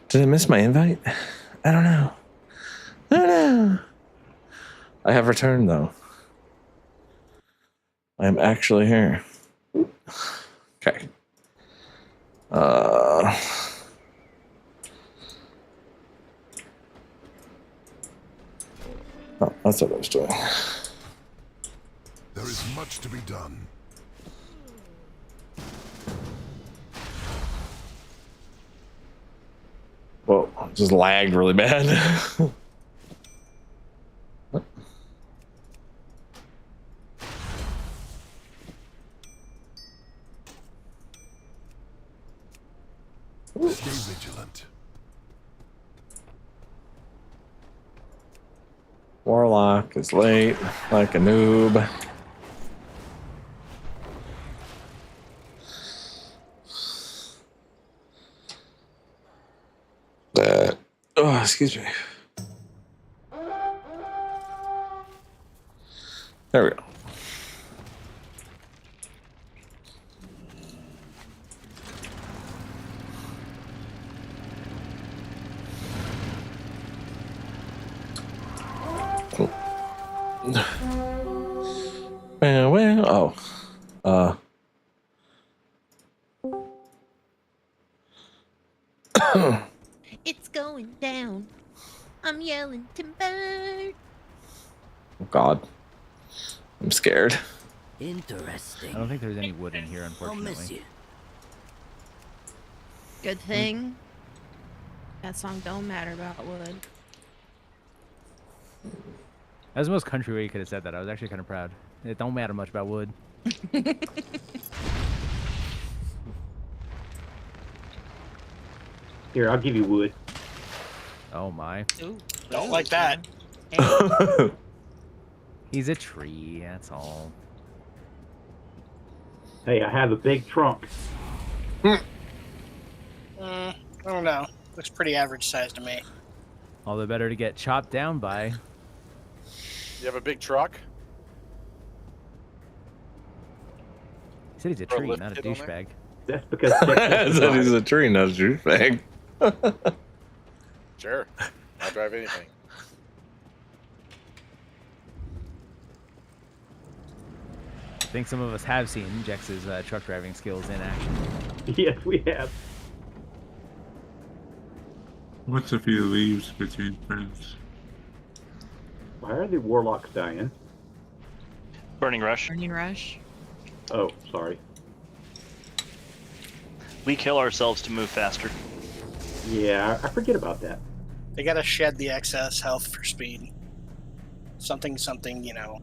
Did I miss my invite? I don't know. I don't know. I have returned, though. I am actually here. Okay. Oh, that's what I was doing. There is much to be done. Whoa, just lagged really bad. Stay vigilant. Warlock is late, like a noob. Oh, excuse me. There we go. Well, It's going down. I'm yelling timber. Oh God, I'm scared. Interesting. I don't think there's any wood in here, I'll miss unfortunately. you. Good thing that song don't matter about wood. That was the most country way you could have said that. I was actually kind of proud. It don't matter much about wood. Here, I'll give you wood. Oh my. Ooh. Don't like that. Hey, He's a tree, that's all. Hey, I have a big trunk. I don't know. Looks pretty average size to me. All the better to get chopped down by. You have a big truck? He said he's a Throw a tree, lift not a kit on there? douchebag. That's because I said he's a tree, not a douchebag. Sure. I'll drive anything. I think some of us have seen Jex's truck driving skills in action. Yes, we have. What's a few leaves between friends? Why are the warlocks dying? Burning Rush. Burning Rush. Oh, sorry. We kill ourselves to move faster. Yeah, I forget about that. They gotta shed the excess health for speed. Something, you know.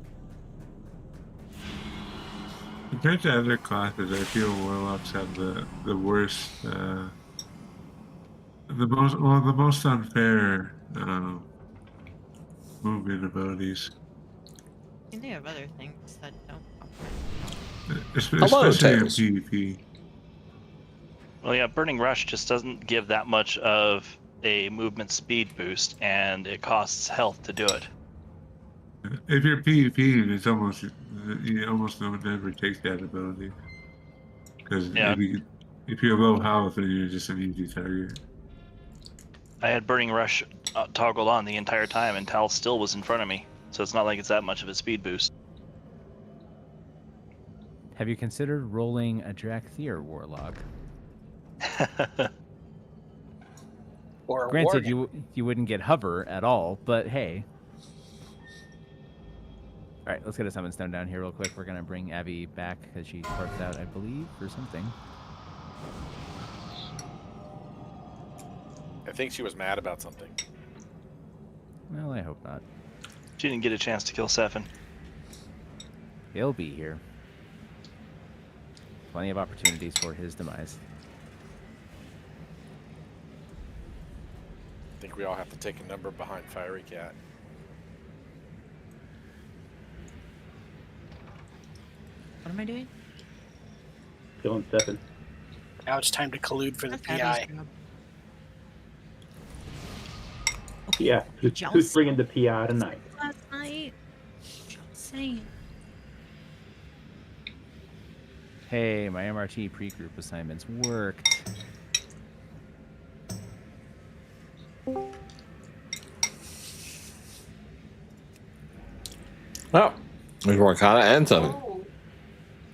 Compared to other classes, I feel warlocks have the worst, the most unfair movement abilities. And they have other things that don't. Hello, Especially in Tails. PvP. Well, yeah, Burning Rush just doesn't give that much of a movement speed boost, and it costs health to do it. If you're PvP, it's almost you almost never take that ability because Yeah. if you're low health, then you're just an easy target. I had Burning Rush toggled on the entire time, and Tal still was in front of me, so it's not like it's that much of a speed boost. Have you considered rolling a Drakthir warlock? Or a Granted, Worgen. you wouldn't get hover at all, but hey. All right, let's get a summon stone down here real quick. We're gonna bring Abby back because she parked out, I believe, or something. I think she was mad about something. Well, I hope not. She didn't get a chance to kill Sefin. He'll be here. Plenty of opportunities for his demise. I think we all have to take a number behind Fiery Cat. What am I doing? Killing Stefan. Now it's time to collude for the That's PI. Abby's job. Okay. Yeah, who's Jealous. bringing the PI tonight? Last night. Just saying. Hey, my MRT pre-group assignments worked. Oh, there's Morgana and Summon. Oh.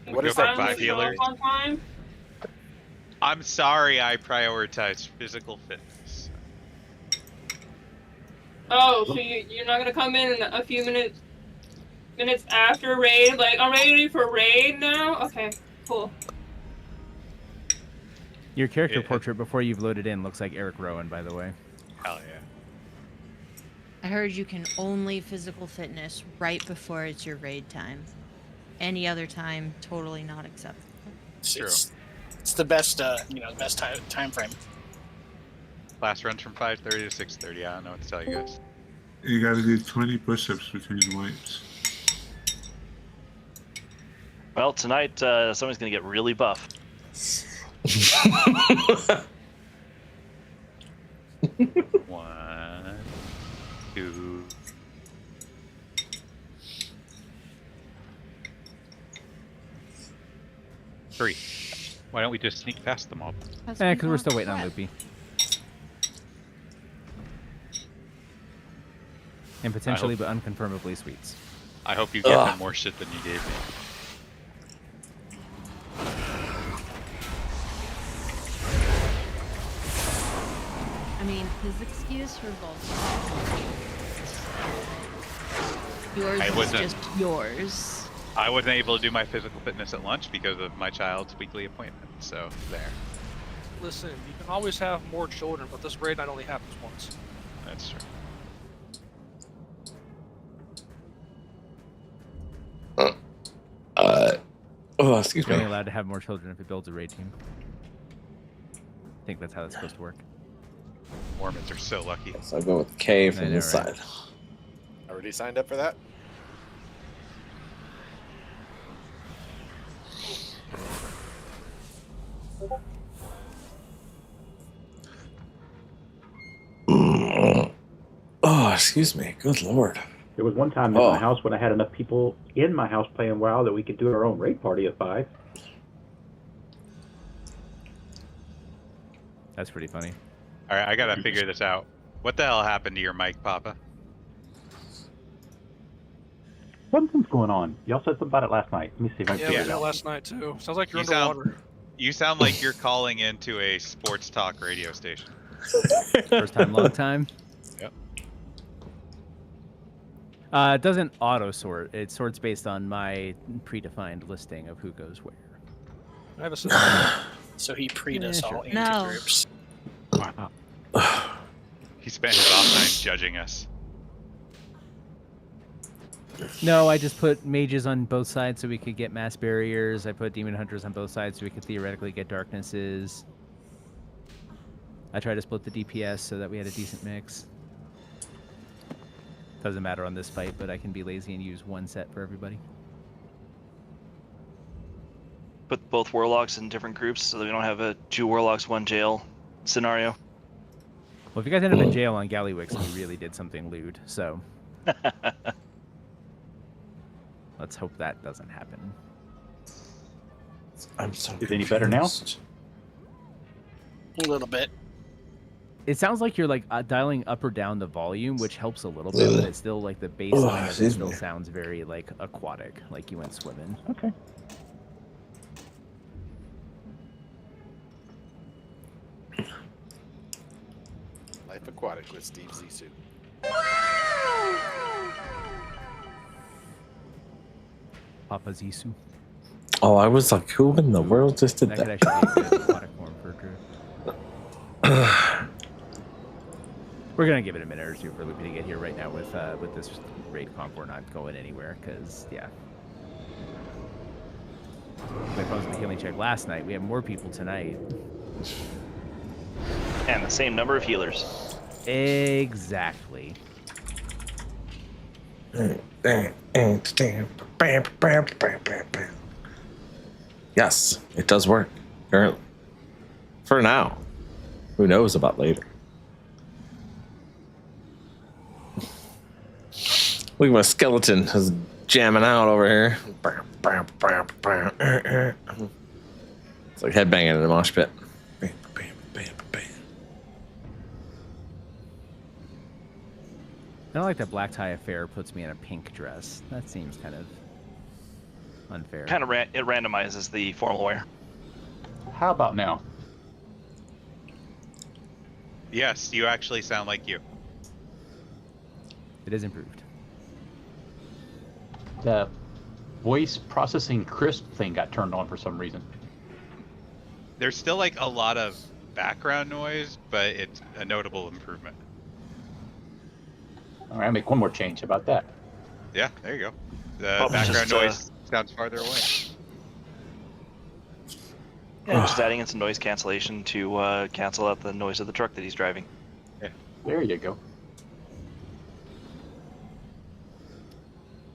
What is Go that? for Five 5 healers? On time? I'm sorry, I prioritize physical fitness. Oh, so you're not gonna come in a few minutes after raid? Like, I'm ready for raid now? Okay, cool. Your character Yeah. portrait before you've loaded in looks like Eric Rowan, by the way. Hell yeah. I heard you can only physical fitness right before it's your raid time. Any other time, totally not acceptable. It's the best, best time frame. Class runs from 5:30 to 6:30. I don't know what to tell you guys. You gotta do 20 push-ups between wipes. Well, tonight someone's gonna get really buff. One, two. Three. Why don't we just sneak past them all? Because we're still waiting on Loopy. And potentially, but unconfirmably, Sweets. I hope you give them more shit than you gave me. I mean, his excuse for both. Yours I is wasn't- just yours. I wasn't able to do my physical fitness at lunch because of my child's weekly appointment, so there. Listen, you can always have more children, but this raid night only happens once. That's true. Excuse You're only me. allowed to have more children if it builds a raid team. I think that's how that's supposed to work. Mormons are so lucky. So I'll go with K I from know, this right? side. Already signed up for that? Oh, excuse me. Good lord. There was one time in my house when I had enough people in my house playing WoW that we could do our own raid party of 5. That's pretty funny. All right, I gotta figure this out. What the hell happened to your mic, Papa? Something's going on. Y'all said something about it last night. Let me see if I can Yeah, figure we it did out. last night too. Sounds like you're You sound- underwater. You sound like you're calling into a sports talk radio station. First time, long time. Yep. It doesn't auto sort. It sorts based on my predefined listing of who goes where. I have a system. So he preed us Yeah, all sure. into No. groups. Wow. He spent his off time judging us. No, I just put mages on both sides so we could get mass barriers. I put demon hunters on both sides so we could theoretically get darknesses. I tried to split the DPS so that we had a decent mix. Doesn't matter on this fight, but I can be lazy and use one set for everybody. Put both warlocks in different groups so that we don't have a 2 warlocks, 1 jail scenario. Well, if you guys end up in jail on Gallywix, we really did something lewd, so... Let's hope that doesn't happen. I'm so Is it any better now? confused. A little bit. It sounds like you're like dialing up or down the volume, which helps a little bit, but it's still like the baseline of it excuse still me. sounds very like aquatic, like you went swimming. Okay. Life Aquatic with Steve Zissou. Papa Zissou. Oh, I was like, who in the world just did That could that? actually be a good aquatic form for Drew. We're gonna give it a minute or two for Loopy to get here. Right now with this raid comp, we're not going anywhere because yeah. We posted the healing check last night. We have more people tonight. And the same number of healers. Exactly. Yes, it does work. Currently. For now. Who knows about later? Look at my skeleton is jamming out over here. It's like headbanging in a mosh pit. I don't like that black tie affair puts me in a pink dress. That seems kind of unfair. Kind of it randomizes the formal wear. How about now? Yes, you actually sound like you. It is improved. The voice processing crisp thing got turned on for some reason. There's still like a lot of background noise, but it's a notable improvement. All right, I'll make one more change. How about that? Yeah, there you go. The Oh, background just, noise sounds farther away. Yeah, just adding in some noise cancellation to cancel out the noise of the truck that he's driving. There you go.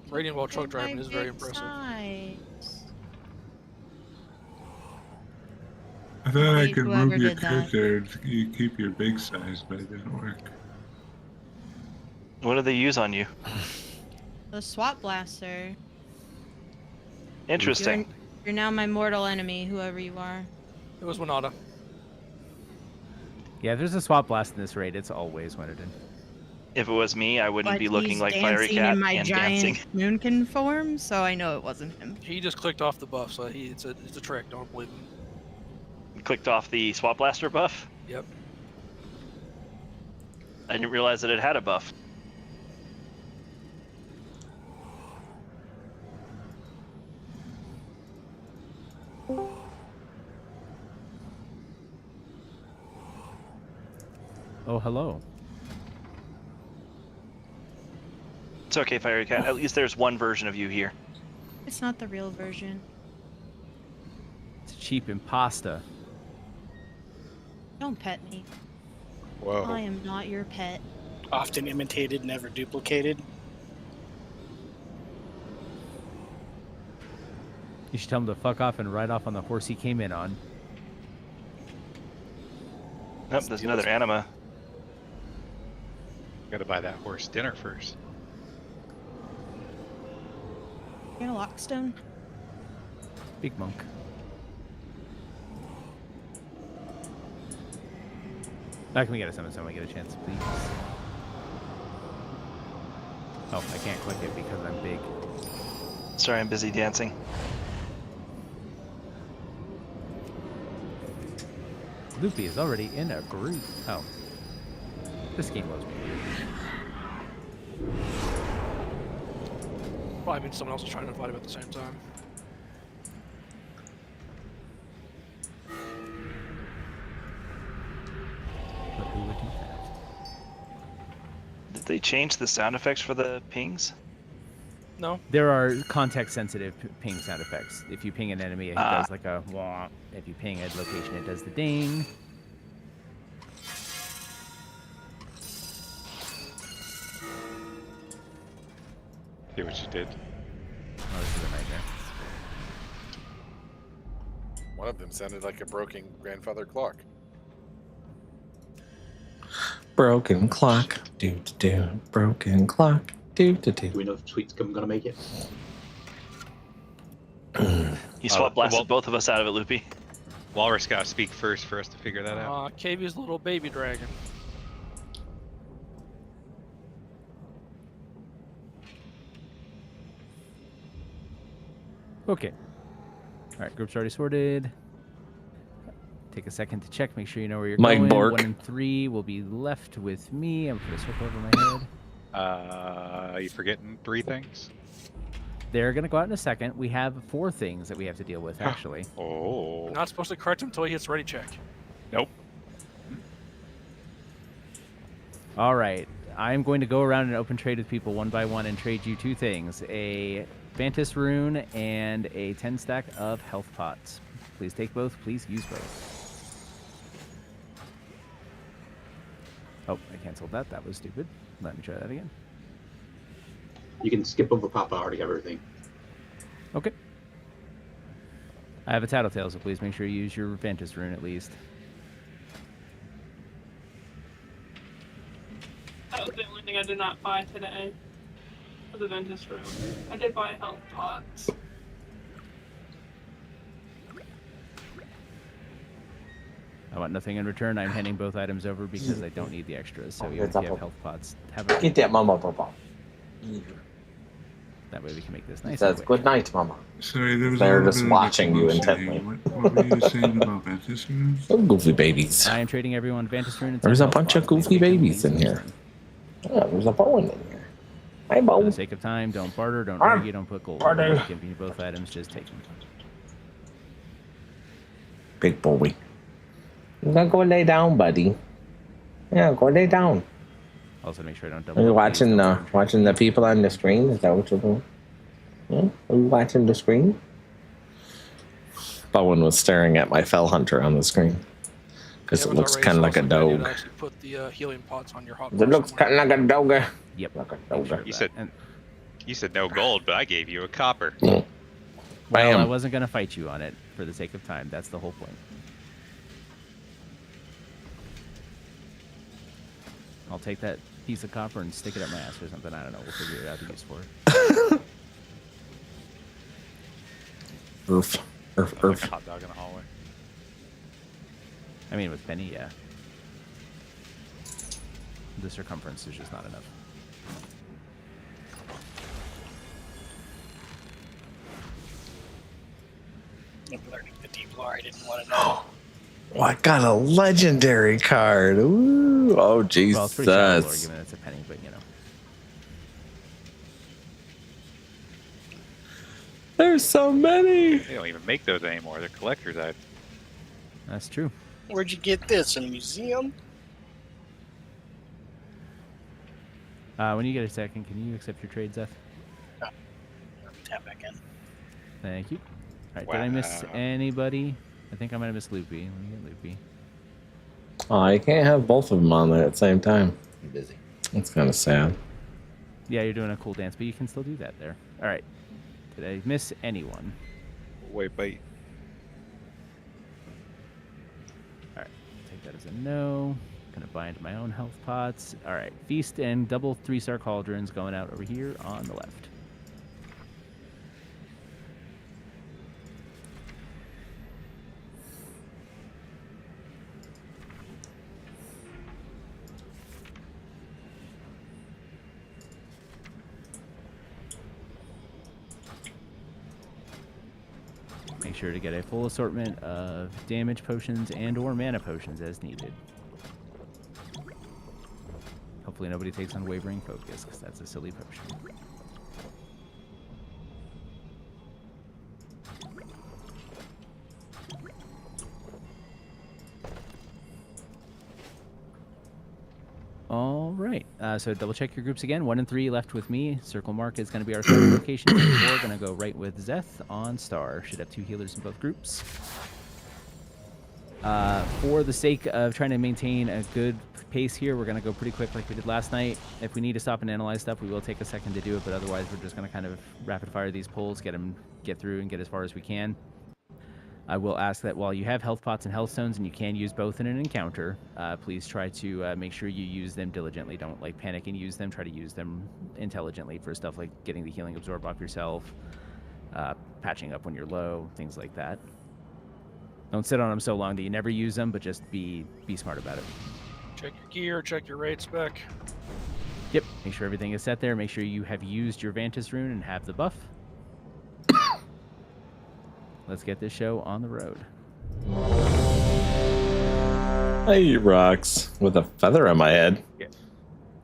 Radiant while truck Look at driving my is very big impressive. size. I thought I Hate could whoever move your did that. character and you keep your big size, but it didn't work. What do they use on you? The SWAT blaster. Interesting. You're now my mortal enemy, whoever you are. It was Winata. Yeah, if there's a swap blast in this raid, it's always Winterton. If it was me, I wouldn't But be looking he's like Fiery dancing Cat in my and giant dancing. moonkin form, so I know it wasn't him. He just clicked off the buff, so it's a trick. Don't believe him. Clicked off the Swap Blaster buff. Yep. I didn't realize that it had a buff. Oh, hello. It's okay, Fiery Cat. At least there's one version of you here. It's not the real version. It's cheap impasta. Don't pet me. Whoa. I am not your pet. Often imitated, never duplicated. You should tell him to fuck off and ride off on the horse he came in on. Nope, there's another anima. Gotta buy that horse dinner first. You got a lockstone? Big monk. Now can we get a summon someone get a chance, please? Oh, I can't click it because I'm big. Sorry, I'm busy dancing. Loopy is already in a group. Oh. This game loves me. Probably means someone else is trying to invite him at the same time. But who would do that? Did they change the sound effects for the pings? No. There are context-sensitive ping sound effects. If you ping an enemy, it does like a wah. If you ping a location, it does the ding. See what you did. Oh, this is a nightmare. One of them sounded like a broken grandfather clock. Broken clock. Do do do. Broken clock. Do do do. Do we know if Sweet's gonna make it? He swap blasted both of us out of it, Loopy. Walrus gotta speak first for us to figure that out. KV's little baby dragon. Okay. All right, group's already sorted. Take a second to check, make sure you know where you're Mike going. Bork. 1 and 3 will be left with me. I'm putting a circle over my head. You forgetting 3 things? They're gonna go out in a second. We have 4 things that we have to deal with, actually. Oh. You're not supposed to correct him until he hits ready check. Nope. All right. I'm going to go around and open trade with people one by one and trade you 2 things. A Vantis rune and a 10 stack of health pots. Please take both. Please use both. Oh, I canceled that. That was stupid. Let me try that again. You can skip over Papa. I already have everything. Okay. I have a Tattletale, so please make sure you use your Vantis rune at least. That was the only thing I did not buy today. For the Ventus room. I did buy health pots. I want nothing in return. I'm handing both items over because I don't need the extras. So even if you have health pots, have a... Get that, Mama, Papa. That way we can make this nice. Says good night, Mama. Sorry, there was They're a little just bit of watching you controversy. intently. What were you saying about Ventus runes? Oh, goofy babies. I am trading everyone Vantis rune. And There's some a health bunch of pots. Please goofy make them babies in please. here. Yeah, there's a Bowen in here. Hi, For Bo. the sake of time, don't barter, don't Arr. argue, don't put gold. Barter. Give me both items, just take them. Big boy. You gotta go lay down, buddy. Yeah, go lay down. Also, make sure I don't Are double. you up these, watching don't watching the people on the screen? Is that what you're doing? Yeah? Are you watching the screen? Bowen was staring at my Fell Hunter on the screen. Because it looks kind of like a dog. Actually put the healing pots on your hot. It looks kind of like a dog. Yep. Like a Make sure dog. of You that. said- And, You said no gold, but I gave you a copper. well, Bam. I wasn't going to fight you on it for the sake of time. That's the whole point. I'll take that piece of copper and stick it up my ass or something. I don't know. We'll figure it out the use for it. Oof. Oof, Like a oof. hot dog in the hallway. I mean, with Penny, yeah. The circumference is just not enough. I'm learning the deep lore. I didn't want to know. Oh, I got a legendary card. Ooh. Oh, Jesus. Well, it's pretty shallow lore, given it's a penny, but you know. There's so many. They don't even make those anymore. They're collector's items. That's true. Where'd you get this? In a museum? When you get a second, can you accept your trade, Zeth? Tap back in. Thank you. All right, did I miss Wow. anybody? I think I might have missed Loopy. Let me get Loopy. Oh, you can't have both of them on there at the same time. I'm busy. That's kind of sad. Yeah, you're doing a cool dance, but you can still do that there. All right. Did I miss anyone? Wait, bait. All right, take that as a no. Gonna bind my own health pots. All right, feast and double 3-star cauldrons going out over here on the left. Make sure to get a full assortment of damage potions and or mana potions as needed. Hopefully nobody takes Unwavering Focus, because that's a silly potion. All right, so double check your groups again. 1 and 3 left with me. Circle mark is going to be our starting location. 4 going to go right with Zeth on star. Should have 2 healers in both groups. For the sake of trying to maintain a good pace here, we're going to go pretty quick like we did last night. If we need to stop and analyze stuff, we will take a second to do it, but otherwise we're just going to kind of rapid fire these pulls, get through and get as far as we can. I will ask that while you have health pots and health stones and you can use both in an encounter, please try to make sure you use them diligently. Don't like panic and use them. Try to use them intelligently for stuff like getting the healing absorb off yourself, patching up when you're low, things like that. Don't sit on them so long that you never use them, but just be smart about it. Check your gear, check your raid spec. Yep, make sure everything is set there. Make sure you have used your Vantis rune and have the buff. Let's get this show on the road. Hey, rocks with a feather in my head. Yeah.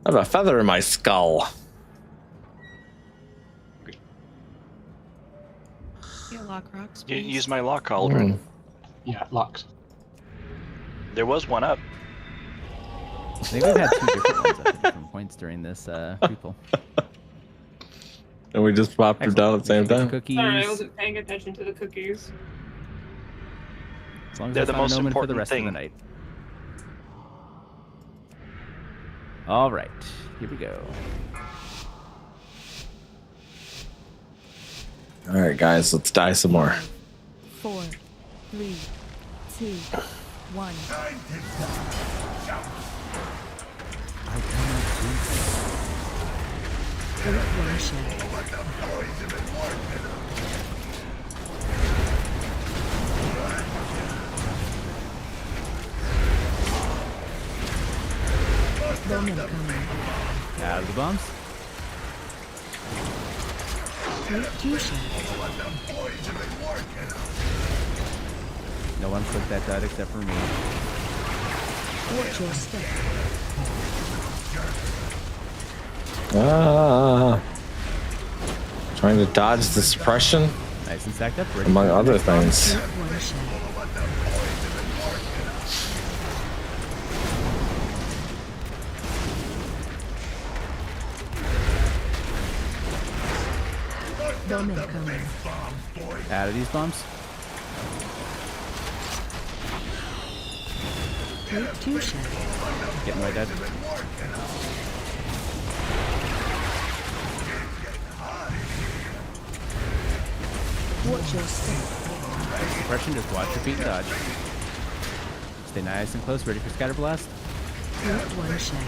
I have a feather in my skull. Yeah, lock rocks. You Please. use my lock cauldron. Yeah, locks. There was one up. I think we've had 2 different ones at different points during this people. And we just popped her down at the same time. Cookies. Sorry, I wasn't paying attention to the cookies. As long as They're that's the not an most omen for the important rest thing. of the night. All right, here we go. All right, guys, let's die some more. 4, 3, 2, 1. Out of the bombs. No one clicked that dot except for me. Watch your step. Trying to dodge the suppression, Nice and stacked up. Ready among for the other next bomb. things. One shot. Bomb incoming. Out of these bombs. Take 2 shots. Getting right dead. Watch your step. Suppression, just watch your feet and dodge. Stay nice and close, ready for scatter blast. Take 1 shot.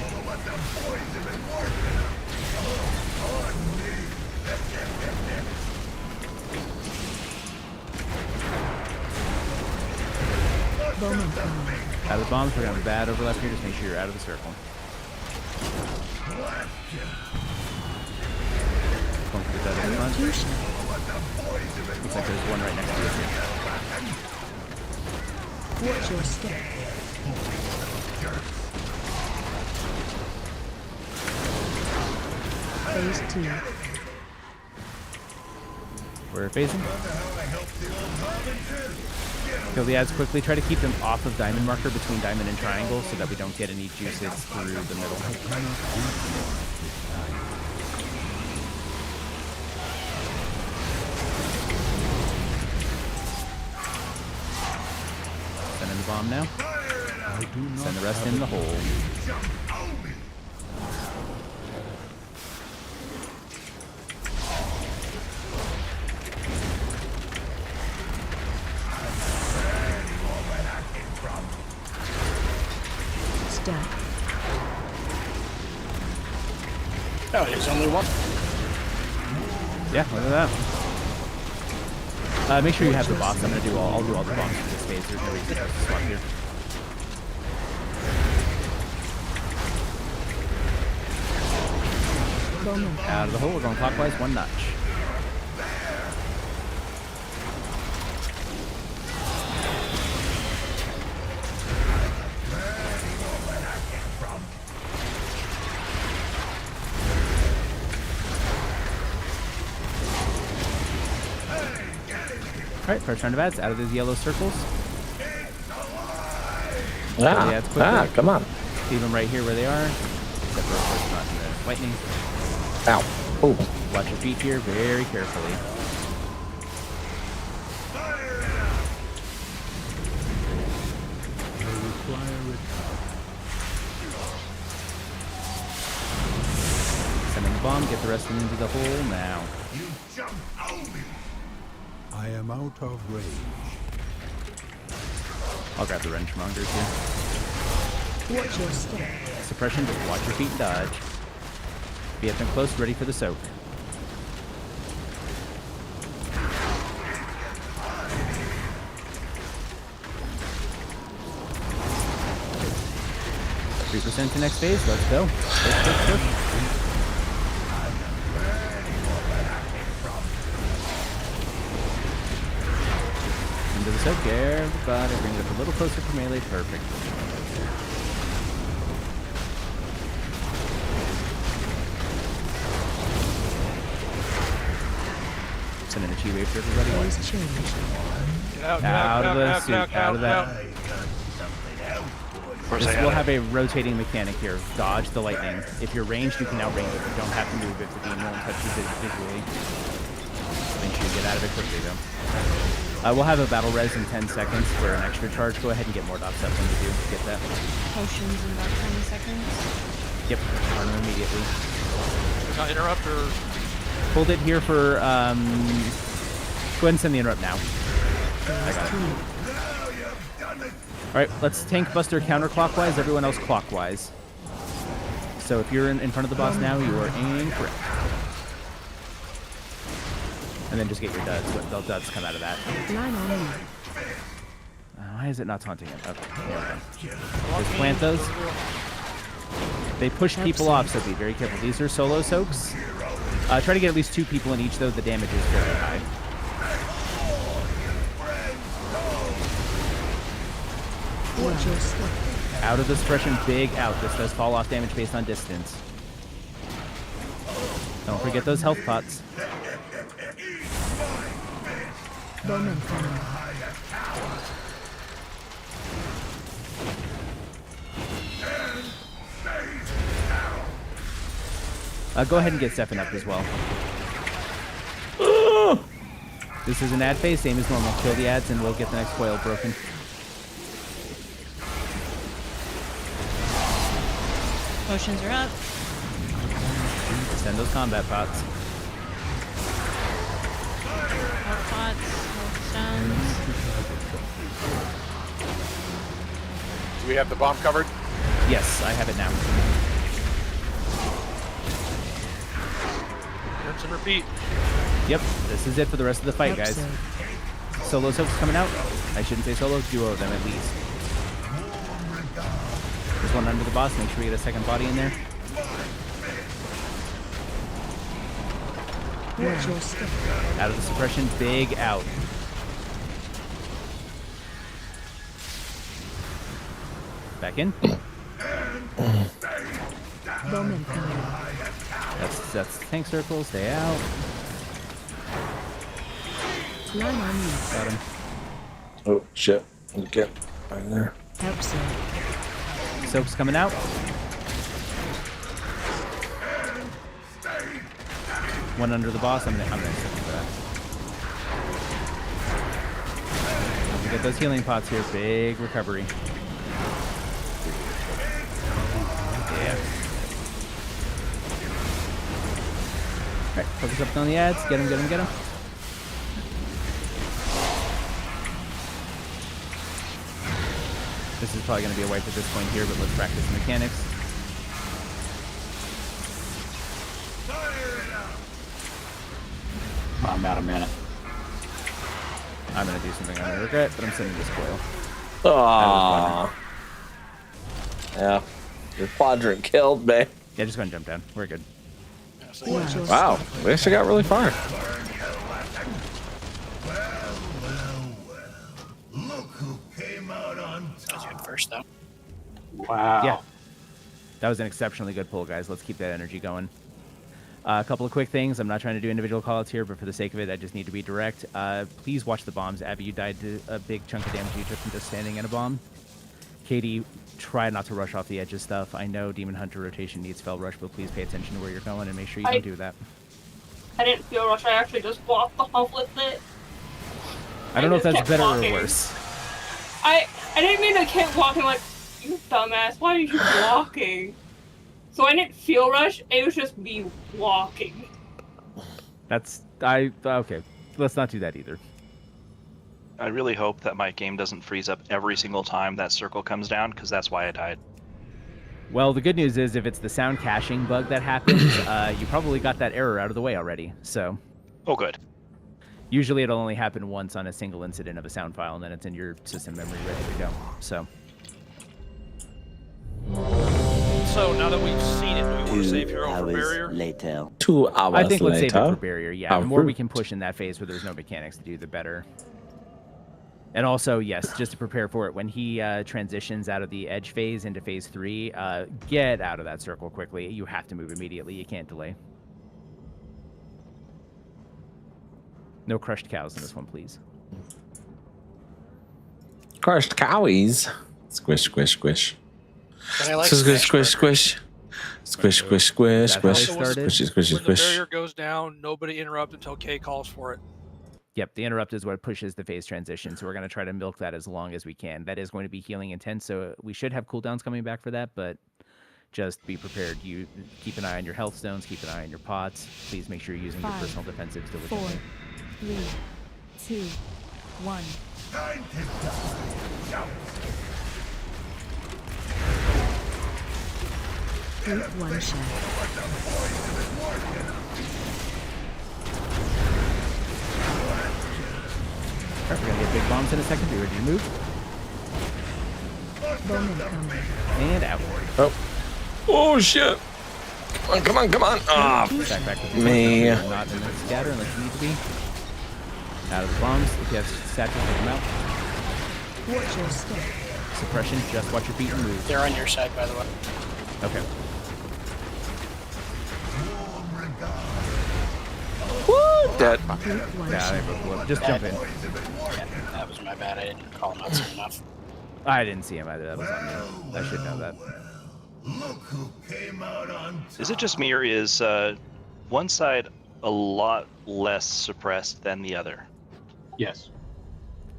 Bomb incoming. Out of the bombs, we're gonna have a bad overlap here. Just make sure you're out of the circle. Don't forget that in front. 2 shots. Looks like there's one right next to you. Watch your step. Phase 2. We're phasing. Kill the ads quickly. Try to keep them off of diamond marker between diamond and triangle so that we don't get any juices through the middle. Send in the bomb now. Send the rest in the hole. Oh, there's only one. Yeah, look at that. Make sure you have the boss. I'll do all the bombs for this phase. There's no reason to swap here. Out of the hole, we're going clockwise, one notch. Alright, first round of ads, out of those yellow circles. Come on. Leave them right here where they are. Except for, of course, not in the lightning. Ow. Oh. Watch your feet here very carefully. Sending the bomb, get the rest of them into the hole now. I am out of range. I'll grab the wrench mongers here. Watch your step. Suppression, just watch your feet and dodge. Be up and close, ready for the soak. %3% to next phase, let's go. Push. Into the soak, everybody, bring it up a little closer for melee, perfect. Sending a Chi-Wave for everybody. Out of the suit, out of that. This will have a rotating mechanic here. Dodge the lightning. If you're ranged, you can outrange it. You don't have to move if the game won't touch you visually. Make sure you get out of it quickly, though. We'll have a battle res in 10 seconds for an extra charge. Go ahead and get more dots up when you do get that. Potions in about 20 seconds. Yep, burn them immediately. Can I interrupt or? Hold it here for, go ahead and send the interrupt now. I got it. Alright, let's tank buster counterclockwise, everyone else clockwise. So if you're in front of the boss now, you are incorrect. And then just get your duds. The duds come out of that. Why is it not taunting him? Okay, there we go. Just plant those. They push people off, so be very careful. These are solo soaks. Try to get at least 2 people in each, though. The damage is very high. Out of the suppression, big out. This does fall off damage based on distance. Don't forget those health pots. Go ahead and get Stefan up as well. This is an ad phase, same as normal. Kill the ads and we'll get the next coil broken. Potions are up. Send those combat pots. Health pots, health stones. Do we have the bomb covered? Yes, I have it now. Rinse and repeat. Yep, this is it for the rest of the fight, guys. Solo soaks coming out. I shouldn't say solo, duo of them at least. There's one under the boss. Make sure we get a second body in there. Out of the suppression, big out. Back in. That's tank circle. Stay out. Got him. Oh shit! Get right there. Help, sir. Soap's coming out. One under the boss. I'm gonna stick for that. Don't forget those healing pots here. Big recovery. Yeah. Alright, focus up on the ads. Get him, get him, get him. This is probably going to be a wipe at this point here, but let's practice the mechanics. I'm out of mana. I'm gonna do something I'm gonna regret, but I'm sending this coil. Aww. Yeah. Your quadrant killed me. Yeah, just go and jump down. We're good. Wow. We actually got really far. Look who came out on That's good first, though. Wow. Yeah. That was an exceptionally good pull, guys. Let's keep that energy going. A couple of quick things. I'm not trying to do individual callouts here, but for the sake of it, I just need to be direct. Please watch the bombs. Abby, you died to a big chunk of damage you took from just standing in a bomb. Katie, try not to rush off the edge of stuff. I know Demon Hunter rotation needs Fell Rush, but please pay attention to where you're going and make sure you don't do that. I didn't feel rush. I actually just walked the hump with it. I don't know if that's better walking. or worse. I didn't mean to keep walking like, you dumbass, why are you walking? So I didn't feel rush, it was just me walking. Okay. Let's not do that either. I really hope that my game doesn't freeze up every single time that circle comes down, because that's why I died. Well, the good news is if it's the sound caching bug that happens, you probably got that error out of the way already, so. Oh, good. Usually it'll only happen once on a single incident of a sound file, and then it's in your system memory ready to go, so. So now that we've seen it, do we want to save Hero for Barrier? Later. 2 hours I think later. let's save it for Barrier, yeah. The more we can push in that phase where there's no mechanics to do, the better. And also, yes, just to prepare for it, when he transitions out of the edge phase into phase 3, get out of that circle quickly. You have to move immediately. You can't delay. No crushed cows in this one, please. Crushed cowies. Squish, squish, squish. But I like Squish, squish, squish. Squish, squish, squish, squish. Squishy, squishy, When the squish. barrier goes down, nobody interrupt until K calls for it. Yep, the interrupt is what pushes the phase transition, so we're going to try to milk that as long as we can. That is going to be healing intense, so we should have cooldowns coming back for that, but just be prepared. You keep an eye on your health stones, keep an eye on your pots. Please make sure you're using your personal defensives diligently. 4, 3, 2, 1. time to die. Jump. Group 1 shot. Alright, we're gonna get big bombs in a second. Be ready to move. Bowman coming. And out. Oh. Oh, shit. Come on, come on, come on. Ah, back me. You're not in the scatter unless you need to be. Out of the bombs. If you have satchels, take them out. Watch your step. Suppression, just watch your feet and move. They're on your side, by the way. Okay. Woo! Dead. Yeah, they both blew up. Just jump in. Yeah, that was my bad. I didn't call him out soon enough. I didn't see him either. That was on me. I should know that. Look who came out on top. Is it just me, or is one side a lot less suppressed than the other? Yes.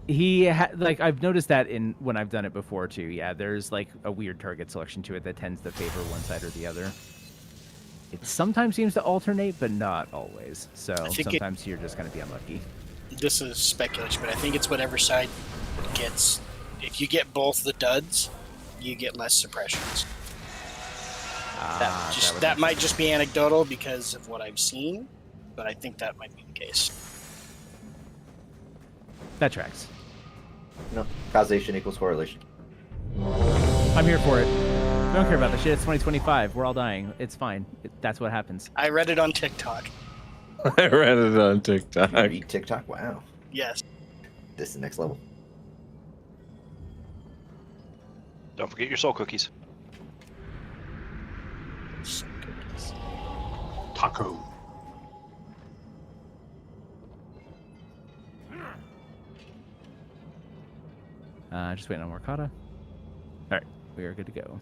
Like I've noticed that in when I've done it before too. Yeah, there's like a weird target selection to it that tends to favor one side or the other. It sometimes seems to alternate, but not always. So sometimes you're just going to be unlucky. This is speculation, but I think it's whatever side gets. If you get both the duds, you get less suppressions. That might just be anecdotal because of what I've seen, but I think that might be the case. That tracks. No, causation equals correlation. I'm here for it. I don't care about the shit. It's 2025. We're all dying. It's fine. That's what happens. I read it on TikTok. I read it on TikTok. You read TikTok? Wow. Yes. This is the next level. Don't forget your soul cookies. Taco. Just waiting on Morkata. Alright, we are good to go.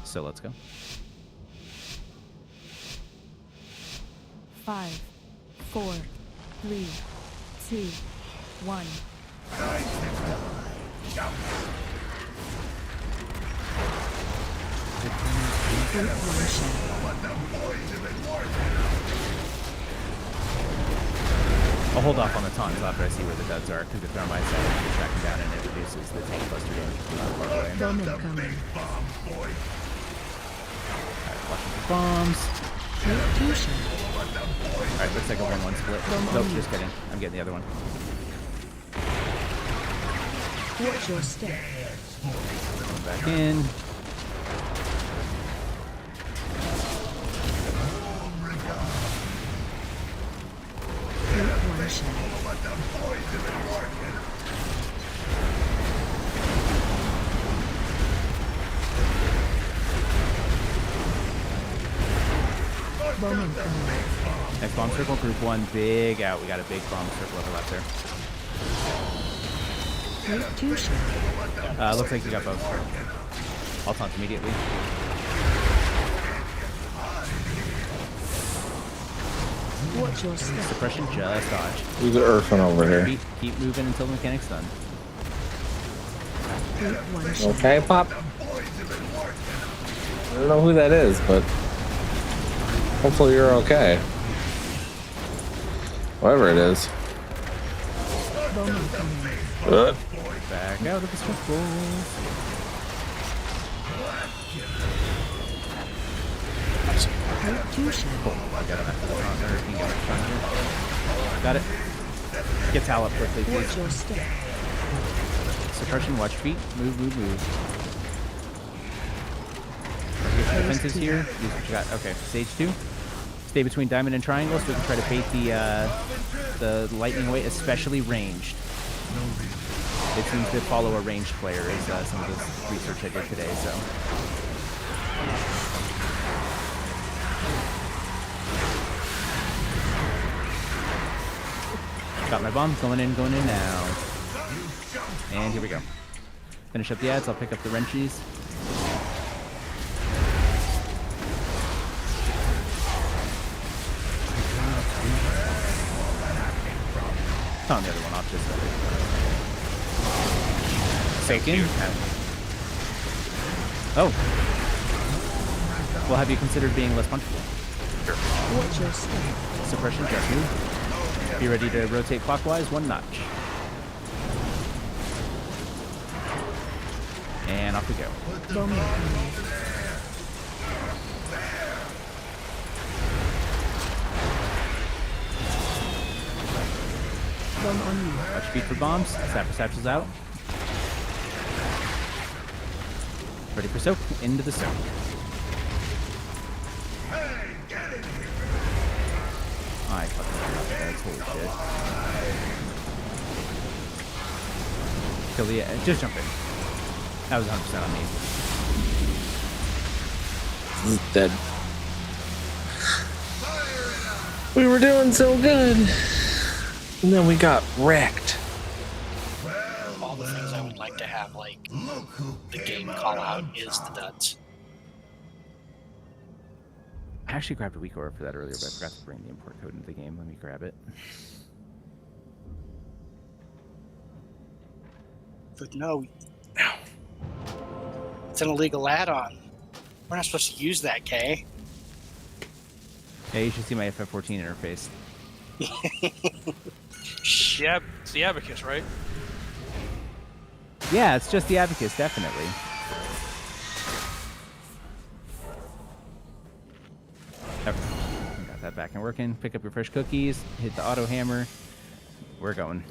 So let's go. 5, 4, 3, 2, 1. Group 1 shot. I'll hold off on the taunts after I see where the duds are, because if they're on my side, I can track them down and it reduces the tank buster damage from that far away. Bowman coming. Alright, watching the bombs. Group 2 shot. Alright, looks like a 1-1 split. Nope, just kidding. I'm getting the other one. Watch your step. Going back in. One shot. Next bomb circle, group 1, big out. We got a big bomb circle overlap there. Group 2 shot. Looks like you got both. I'll taunt immediately. Watch your step. Suppression, just dodge. There's an Earthman over here. Keep moving until the mechanic's done. Group 1 shot. Okay, Pop. I don't know who that is, but hopefully you're okay. Whatever it is. Back out of the circle. Group 2 shot. I got him after the front there. You can get it front here. Got it. Get Tal up quickly, Watch please. your step. Suppression, watch feet. Move, move, move. Defenses here. Use what you got. Okay, stage 2. Stay between diamond and triangle so we can try to bait the lightning away, especially ranged. It seems to follow a ranged player is some of the research I did today, so. Got my bomb, going in now. And here we go. Finish up the ads, I'll pick up the wrenches. On the other one off just Bacon. Oh. Well, have you considered being less punchable? Watch your step. Suppression, just move. Be ready to rotate clockwise, 1 notch. And off we go. Watch feet for bombs. Sapper satchels out. Ready for soak. Into the soak. I fucking love that. Holy shit. Kill the just jump in. That was 100% on me. He's dead. We were doing so good. And then we got wrecked. All the things I would like to have, like the game call out, is the duds. I actually grabbed a weak aura for that earlier, but I forgot to bring the import code into the game. Let me grab it. But no. It's an illegal add-on. We're not supposed to use that, Kay. Yeah, you should see my FF14 interface. Yeah, it's the Abacus, right? Yeah, it's just the Abacus, definitely. Okay. Got that back and working. Pick up your fresh cookies, hit the auto hammer. We're going.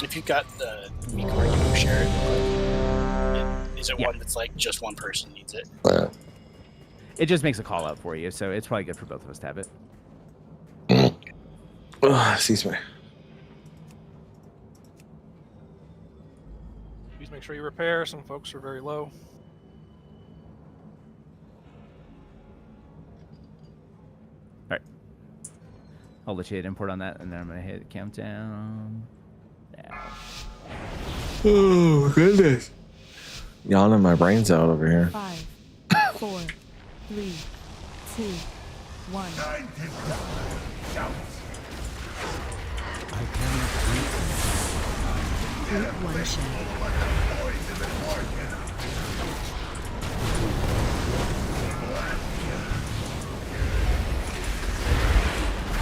If you've got the Mikor, you can share it. Is it one that's like just one person needs it? It just makes a call out for you, so it's probably good for both of us to have it. Excuse me. Please make sure you repair. Some folks are very low. Alright. I'll let you hit import on that, and then I'm going to hit countdown. Now. Oh, goodness. Yawning my brains out over here. 5, 4, 3, 2, 1. I cannot breathe. Group 1 shot.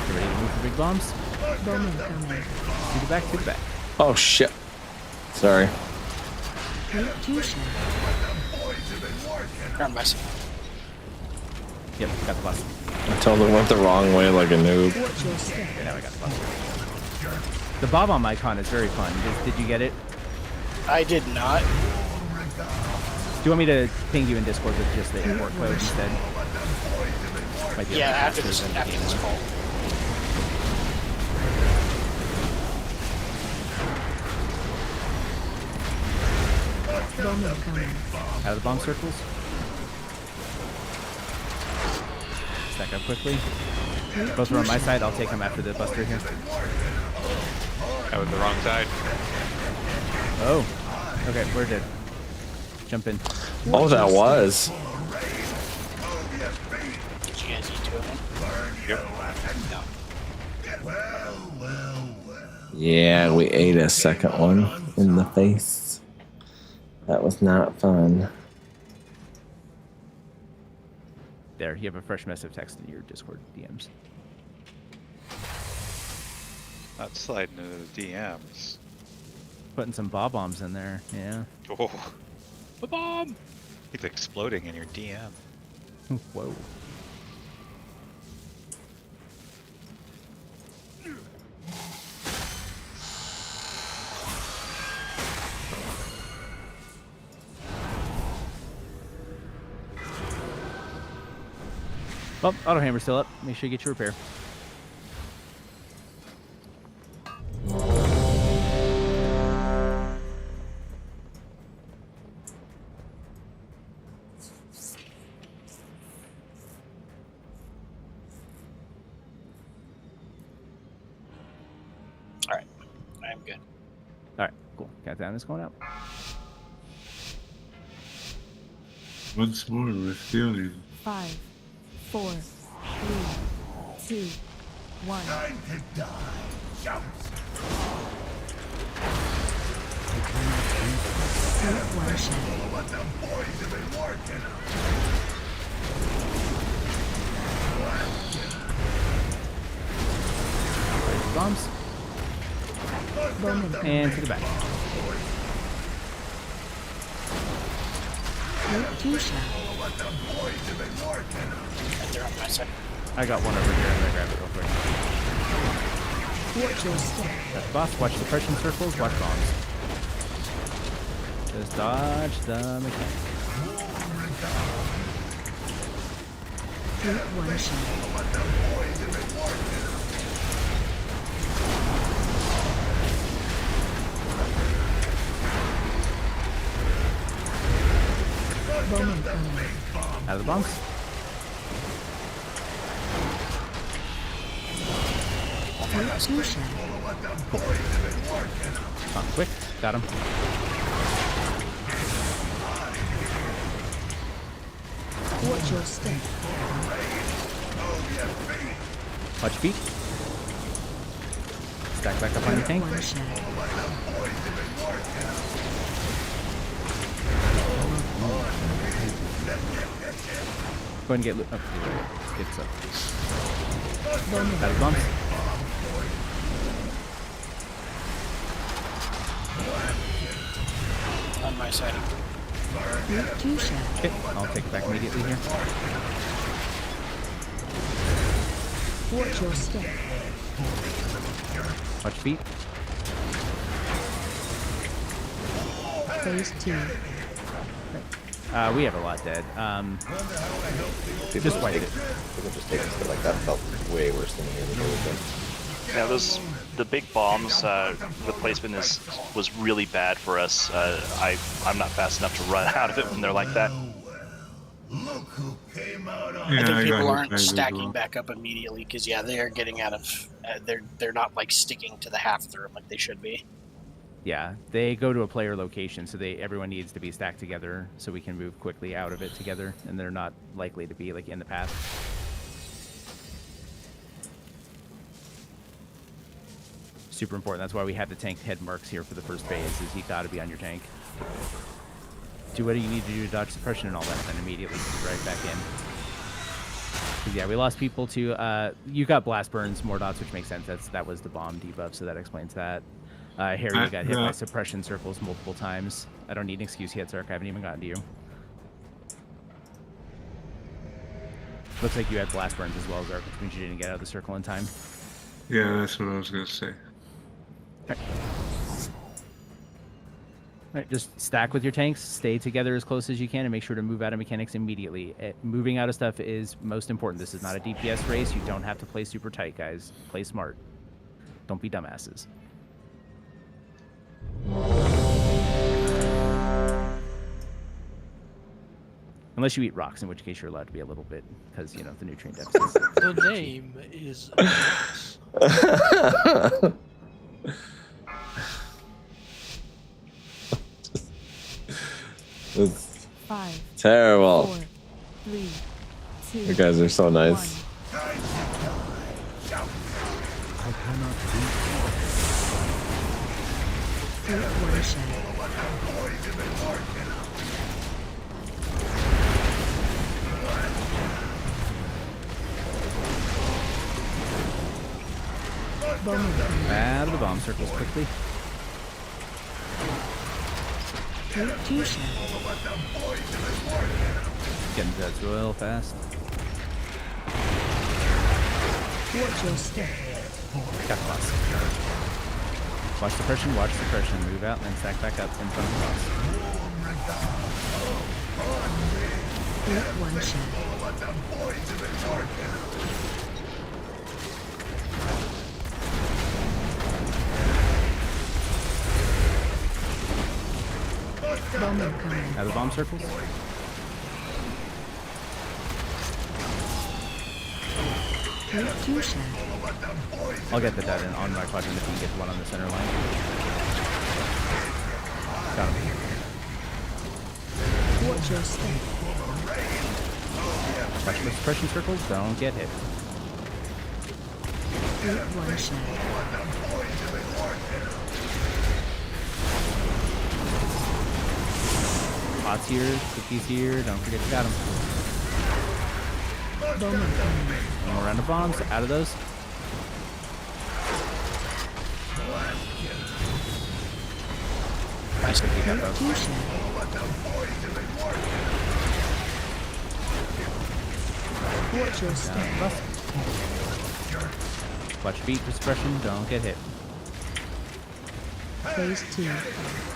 You ready to move for big bombs? Bomb incoming. To the back, to the back. Oh, shit. Sorry. Group 2 shot. I'm messing. Yep, got the bus. I totally went the wrong way like a noob. Okay, now I got the bus. The bob-omb icon is very fun. Did you get it? I did not. Do you want me to ping you in Discord with just the import code instead? Might be Yeah, able to after this call. Out of the bomb circles. Stack up quickly. Both are on my side. I'll take them after the buster here. That was the wrong side. Oh. Okay, we're dead. Jump in. Oh, that was. Did you guys eat two of them? Yep. Yeah, we ate a second one in the face. That was not fun. There, you have a fresh mess of text in your Discord DMs. Not sliding into the DMs. Putting some bob-ombs in there, yeah. Oh, The bomb! it's exploding in your DM. Whoa. Well, auto hammer's still up. Make sure you get your repair. Alright. I'm good. Alright, cool. Countdown is going out. Once more, we're stealing. 5, 4, 3, 2, 1. Time to die. Shout. One shot. What the boys have been working on. Bombs. And to the back. Two shot. What the boys have been working on. They're on my side. I got one over here. I'm gonna grab it real quick. Watch your step. That's the boss. Watch suppression circles. Watch bombs. Just dodge the mechanic. One shot. What the boys have been working on. Bowman coming. Out of the bombs. Two shot. Oh, quick. Got him. Watch your step. Watch feet. Stack back up on your tank. One shot. Go ahead and get loot. Oh, get this up. Bowman. Out of the bombs. On my side. Two shot. Okay, I'll take it back immediately here. Watch your step. Watch feet. Phase 2. We have a lot dead. Just wipe it. People just take it, like that felt way worse than the other day. Yeah, the big bombs. The placement was really bad for us. I'm not fast enough to run out of it when they're like that. Look who came out on. I Yeah, think I people got aren't it as stacking well. back up immediately because they are getting out of. They're not like sticking to the half through like they should be. Yeah, they go to a player location, so everyone needs to be stacked together so we can move quickly out of it together, and they're not likely to be like in the path. Super important. That's why we had the tank head marks here for the first phase. Is you got to be on your tank. Do what you need to do to dodge suppression and all that, then immediately right back in. 'Cause, yeah, we lost people to. You got blast burns, more dots, which makes sense. That was the bomb debuff, so that explains that. Harry, you got hit by suppression circles multiple times. I don't need an excuse yet, Zark. I haven't even gotten to you. Looks like you had blast burns as well, Zark, which means you didn't get out of the circle in time. Yeah, that's what I was gonna say. Alright, just stack with your tanks, stay together as close as you can, and make sure to move out of mechanics immediately. Moving out of stuff is most important. This is not a DPS race. You don't have to play super tight, guys. Play smart. Don't be dumbasses. Unless you eat rocks, in which case you're allowed to be a little bit, because, you know, the nutrient deficit. The name is Max. It's 5, terrible. 4, 3, 2. You guys are so nice. I cannot beat you. One shot. Out of the bomb circles quickly. Two shot. Getting dead real fast. Watch your step. Got the boss. Watch suppression, watch suppression. Move out and then stack back up in front of the boss. One shot. Bomb incoming. Out of the bomb circles. Two shot. I'll get the dead in on my quadrant if you can get the one on the center line. Got him. Watch your step. Watch the suppression circles, don't get hit. One shot. Pots here, cookies here, don't forget you got him. Bomb incoming. One more round of bombs, out of those. Nice, you got those. Two shot. Watch your step. Watch feet for suppression, don't get hit. Phase 2.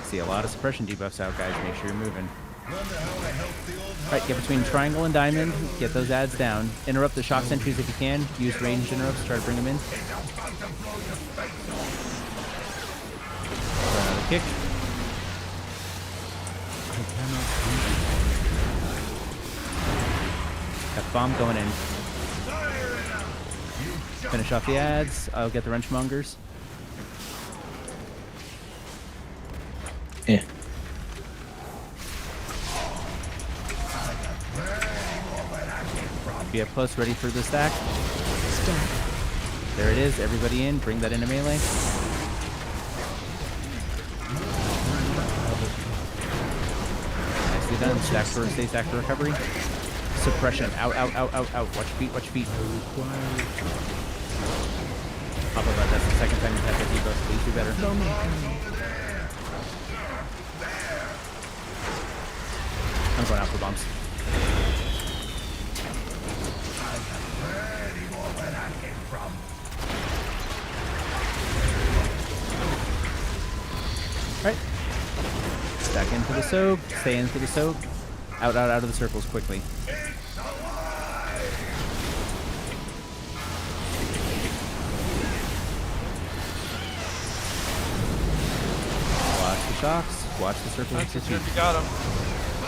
See a lot of suppression debuffs out, guys. Make sure you're moving. Alright, get between triangle and diamond. Get those ads down. Interrupt the shock sentries if you can. Use ranged interrupts. Try to bring them in. Another kick. Got the bomb going in. Finish off the ads. I'll get the wrenchmongers. Yeah. Be up close, ready for the stack. Stack. There it is. Everybody in. Bring that into melee. Nicely done. Stack for stay stack for recovery. Suppression. Out, out, out, out, out. Watch feet, watch feet. Pop up that. That's the second time you've had that debuff. Please do better. Bomb incoming. I'm going out for bombs. Alright. Stack in for the soak. Stay in for the soak. Out, out, out of the circles quickly. Watch the shocks. Watch the circles. That's it, you got him.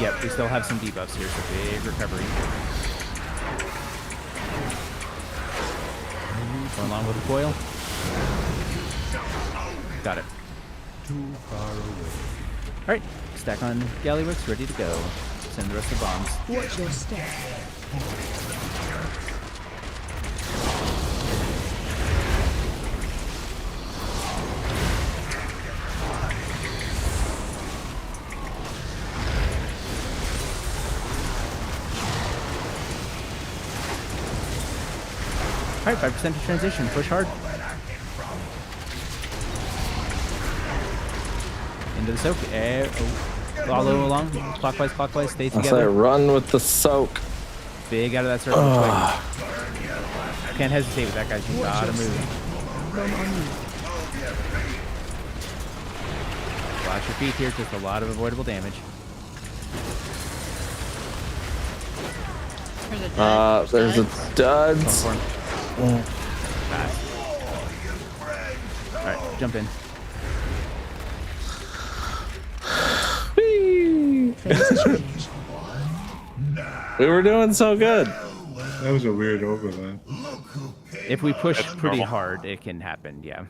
Yep, we still have some debuffs here, so big recovery. Going along with the coil. Got it. Too far away. Alright, stack on Gallywix, ready to go. Send the rest of the bombs. Watch your step. Alright, 5% to transition. Push hard. Into the soak. Follow along. Clockwise, clockwise. Stay I say together. run with the soak. big out of that circle quick. Can't hesitate with that, guys. You gotta move. Watch your feet here. Just a lot of avoidable damage. There's a duds. Fast. All right, jump in. We were doing so good. That was a weird overlap. If we push pretty hard, it can happen. Yeah.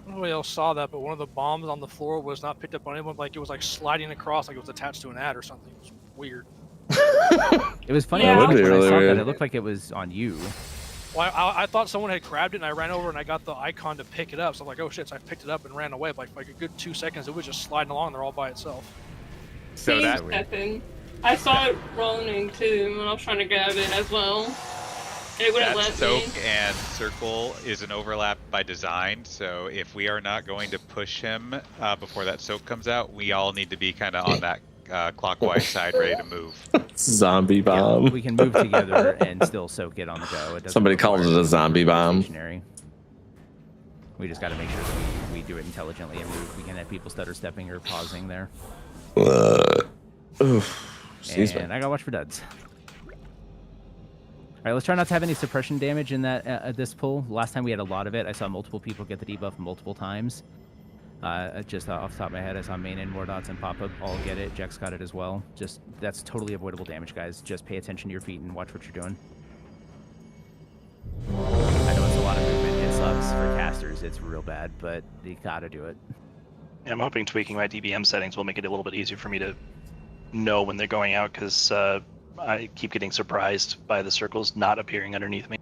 Nobody else saw that, but one of the bombs on the floor was not picked up on anyone. Like it was like sliding across, like it was attached to an ad or something. It was weird. It was funny. Yeah. When That would be I really saw weird. that, it looked like it was on you. Well, I thought someone had grabbed it, and I ran over and I got the icon to pick it up. So I'm like, oh shit! So I picked it up and ran away. But like a good 2 seconds, it was just sliding along there all by itself. So Same that happened. I saw it rolling too, and I was trying to grab it as well. And it wouldn't that let soak me. and circle is an overlap by design. So if we are not going to push him before that soak comes out, we all need to be kind of on that clockwise side, ready to move. Zombie bomb. Yeah, we can move together and still soak it on the go. It doesn't Somebody calls it require a zombie bomb. stationary. We just got to make sure that we do it intelligently and move. We can have people stutter stepping or pausing there. Excuse me. And I gotta watch for duds. All right, let's try not to have any suppression damage in that this pull. Last time we had a lot of it. I saw multiple people get the debuff multiple times. Just off the top of my head, I saw main and Mordots and Pop-Up all get it. Jex got it as well. Just that's totally avoidable damage, guys. Just pay attention to your feet and watch what you're doing. I know it's a lot of movement. It sucks for casters. It's real bad, but you gotta do it. Yeah, I'm hoping tweaking my DBM settings will make it a little bit easier for me to know when they're going out, because I keep getting surprised by the circles not appearing underneath me.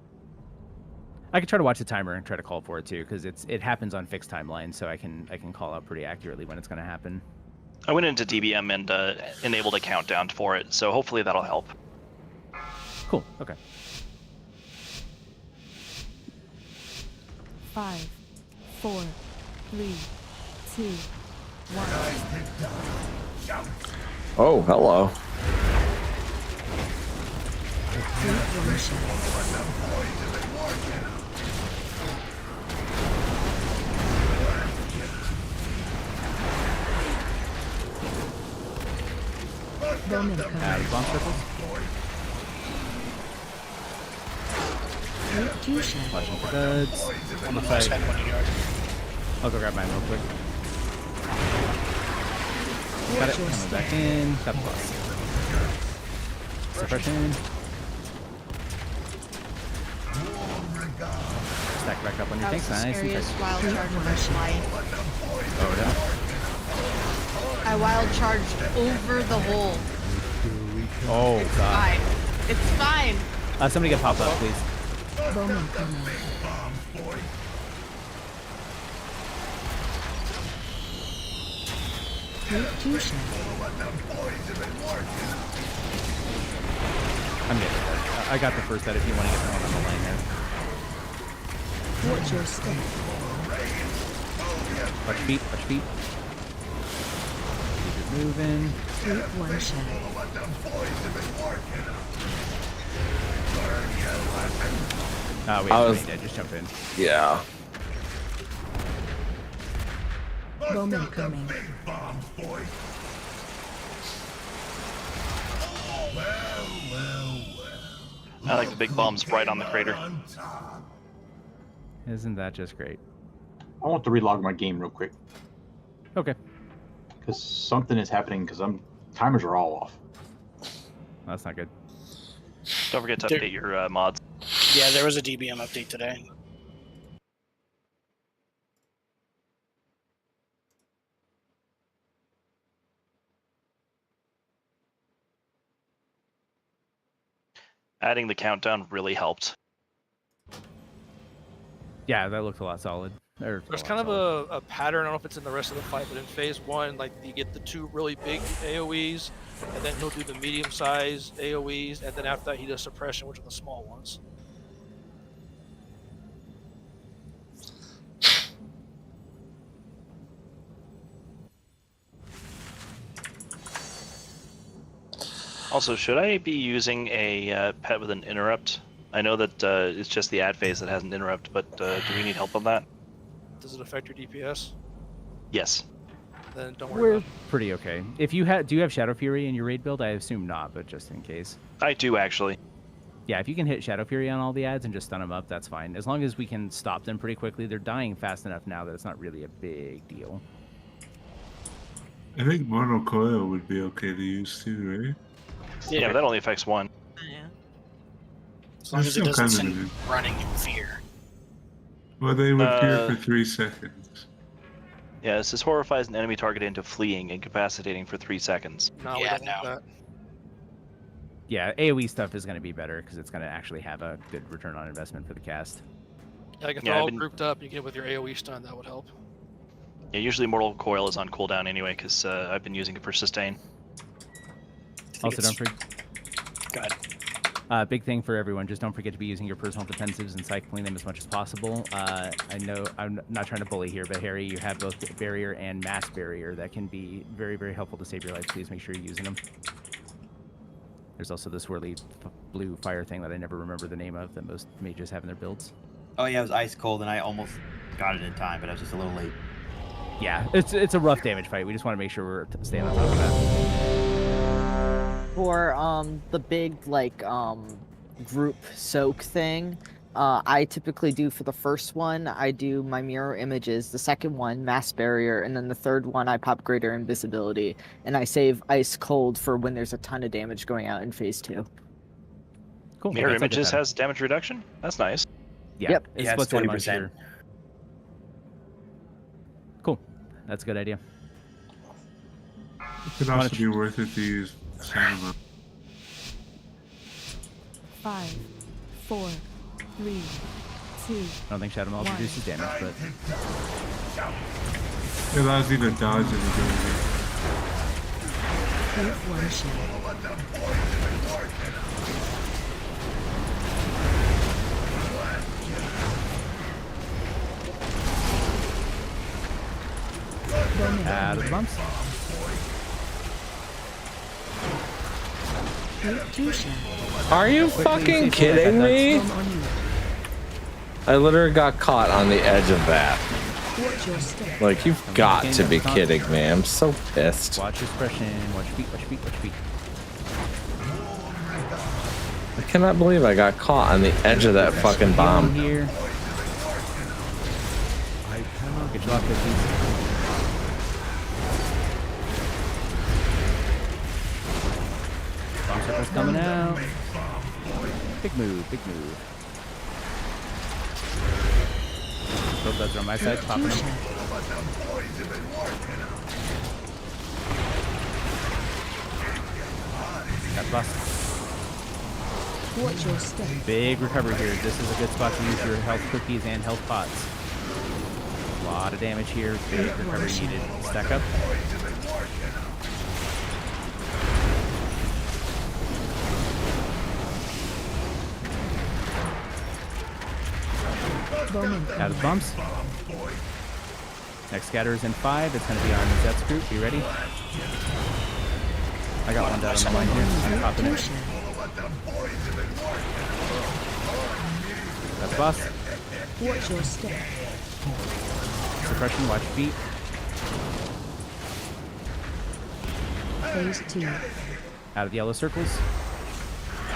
I can try to watch the timer and try to call for it too, because it happens on fixed timelines, so I can call out pretty accurately when it's going to happen. I went into DBM and enabled a countdown for it, so hopefully that'll help. Cool. Okay. 5, 4, 3, 2, 1. Oh, hello. Bowman coming. Bomb circles. Two shots. Watching for duds. On the Almost side. had 1 yard. I'll go grab mine real quick. Got it. Coming back in. Got the plus. Suppression. Stack back up on your That was tanks. the Nice and scariest tight. wild charge of my life. Oh, yeah. I wild charged over the hole. Oh, It's God. fine. It's fine. Somebody get popped up, please. Bowman coming. Two shots. I'm getting it. I got the first set if you want to get the one on the line there. Watch your step. Watch feet, watch feet. Keep it moving. Take one shot. Oh, wait, I was- dead. Just jump in. Yeah. Bowman coming. I like the big bombs right on the crater. Isn't that just great? I want to relog my game real quick Okay. because something is happening. Because timers are all off. That's not good. Don't forget to There- update your mods. Yeah, there was a DBM update today. Adding the countdown really helped. Yeah, that looks a lot solid. There's kind of a pattern. I don't know if it's in the rest of the fight, but in phase 1, like you get the 2 really big AoEs, and then he'll do the medium-sized AoEs, and then after that he does suppression, which are the small ones. Also, should I be using a pet with an interrupt? I know that it's just the ad phase that has an interrupt, but do we need help on that? Does it affect your DPS? Yes. Then don't worry We're about it. pretty okay. If you do you have Shadow Fury in your raid build? I assume not, but just in case. I do actually. Yeah, if you can hit Shadow Fury on all the ads and just stun them up, that's fine. As long as we can stop them pretty quickly. They're dying fast enough now that it's not really a big deal. I think Mortal Coil would be okay to use too, right? Yeah, but that only affects one. Yeah. As long as it still doesn't kind of send an- you running in fear. Well, they would appear for 3 seconds. Yeah, this horrifies an enemy target into fleeing, incapacitating for 3 seconds. No, we Yeah, don't want that. Yeah, AoE stuff is going to be better because it's going to actually have a good return on investment for the cast. Like if Yeah, they're I've all been- grouped up, you get with your AoE stun, that would help. Yeah, usually Mortal Coil is on cooldown anyway, because I've been using it for sustain. Also, don't forget. Go ahead. Big thing for everyone, just don't forget to be using your personal defensives and cycling them as much as possible. I know I'm not trying to bully here, but Harry, you have both barrier and mass barrier that can be very, very helpful to save your life. Please make sure you're using them. There's also the swirly blue fire thing that I never remember the name of that most mages have in their builds. Oh yeah, it was ice cold, and I almost got it in time, but I was just a little late. Yeah, it's a rough damage fight. We just want to make sure we're staying on top of that. For the big group soak thing, I typically do for the first one, I do my mirror images, the second one, mass barrier, and then the third one, I pop greater invisibility, and I save ice cold for when there's a ton of damage going out in phase 2. Cool. Mirror That's a good Images time. has damage reduction? That's nice. Yeah, Yep. It's Yeah, it's supposed to have 20%. here. Cool. That's a good idea. It could also be worth it to use Cinema. 5, 4, 3, 2. I don't think Shadow Meld reduces damage, but It allows you to dodge and ability. Group 1 shell. out of the bumps. Group 2 shell. Are you fucking kidding me? I literally got caught on the edge of that. Watch your step. Like, you've got to be kidding me. I'm so pissed. Watch your expression. Watch your feet. Watch your feet. Watch your feet. I cannot believe I got caught on the edge of that fucking bomb. Here. Get you off the feet. Bomb circle's coming out. Big move. Big move. Both those are on my side. Popping them. Got bust. Watch your step. Big recovery here. This is a good spot to use your health cookies and health pots. A lot of damage here. Big recovery needed. Stack up. Out of bumps. Next scatter is in 5. It's going to be on Zeth's group. Be ready. I got one down on the line here. I'm popping it. That's boss. Watch your step. Suppression, watch feet. Phase 2. Out of the yellow circles.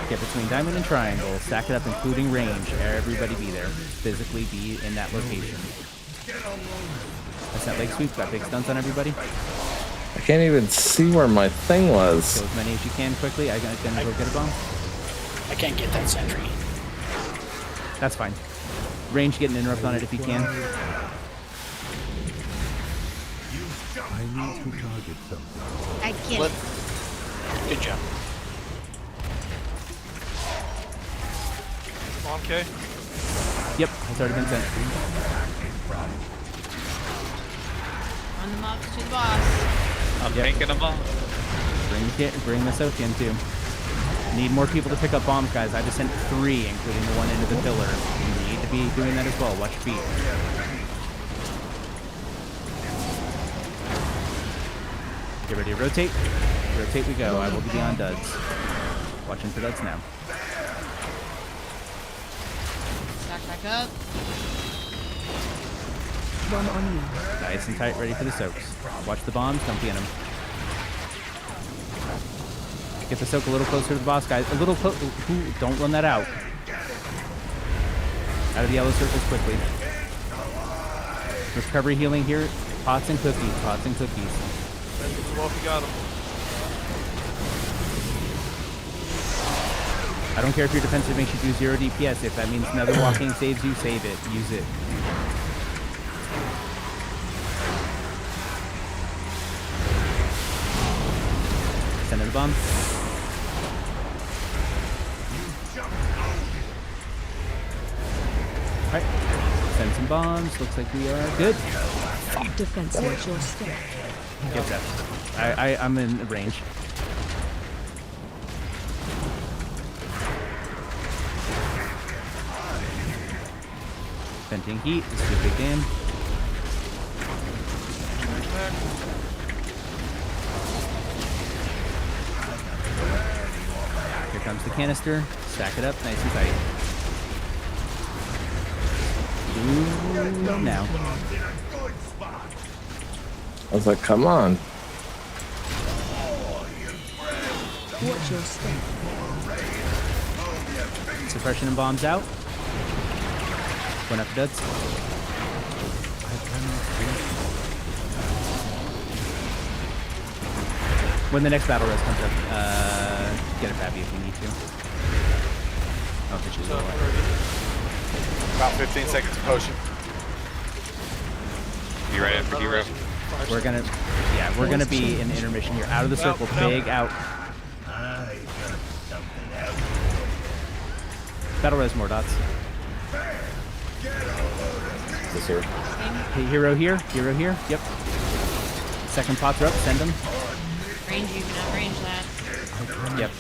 Get between diamond and triangle. Stack it up, including range. Everybody be there. Physically be in that location. That's that leg sweep. Got big stunts on everybody. I can't even see where my thing was. Kill as many as you can quickly. I'm gonna go get a bomb. I can't get that sentry. That's fine. Range, get an interrupt on it if you can. I need to target something. I get it. Good job. Bomb K. Yep, it's already been sent. Run them up to the boss. I'm tanking them all. Bring the soak in too. Need more people to pick up bombs, guys. I just sent 3, including the one into the pillar. You need to be doing that as well. Watch feet. Get ready to rotate. Rotate we go. I will be on duds. Watching for duds now. Stack back up. One on you. Nice and tight, ready for the soaks. Watch the bombs, don't be in them. Get the soak a little closer to the boss, guys. A little close. Don't run that out. Out of the yellow circles quickly. Recovery healing here. Pots and cookies. Pots and cookies. Well, if you got them. I don't care if your defensive makes you do 0 DPS. If that means another walking saves you, save it. Use it. Send in the bomb. Alright. Send some bombs. Looks like we are good. Defense watch your step. Get that. I'm in range. Venting heat. This is a big game. Here comes the canister. Stack it up nice and tight. Ooh, now. I was like, come on. Watch your step. Suppression and bombs out. Going up duds. When the next battle res comes up, get a Pappy if we need to. Oh, bitch is away. About 15 seconds of potion. Be right after hero. We're gonna be in intermission here. Out of the circle, big out. Battle res more dots. This here. Hey, hero here. Yep. Second pots are up. Send them. Range, you cannot range that. Yep.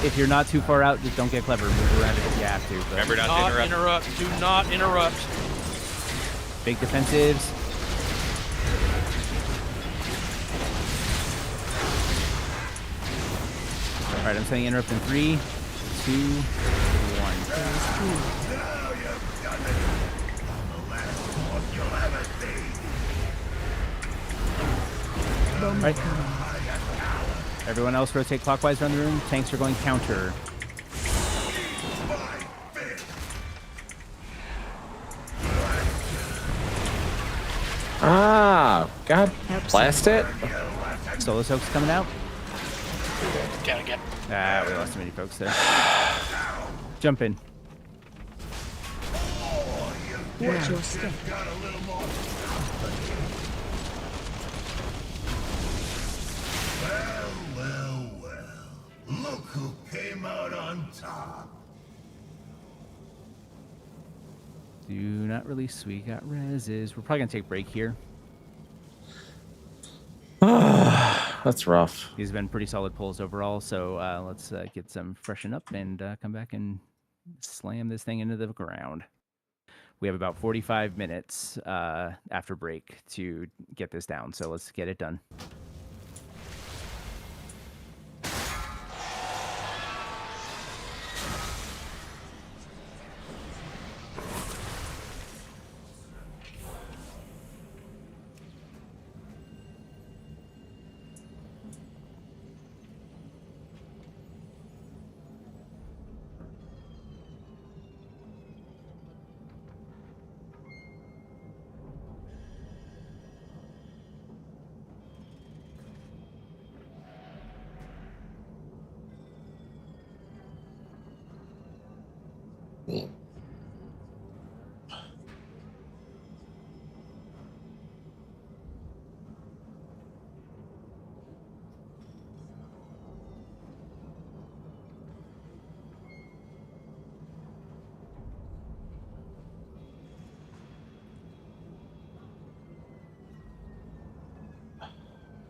If you're not too far out, just don't get clever. Move around it if you have to. But Remember not to interrupt. Do not interrupt. Big defensives. All right, I'm saying interrupt in 3, 2, 1. Right. Everyone else rotate clockwise around the room. Tanks are going counter. Ah, God, blast it. Solo soaks coming out. Down again. Ah, we lost too many folks there. Jump in. Watch your step. Look who came out on top. Do not release. We got reses. We're probably gonna take a break here. That's rough. These have been pretty solid pulls overall. So let's get some freshen up and come back and slam this thing into the ground. We have about 45 minutes after break to get this down. So let's get it done.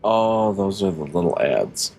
Oh, those are the little ads.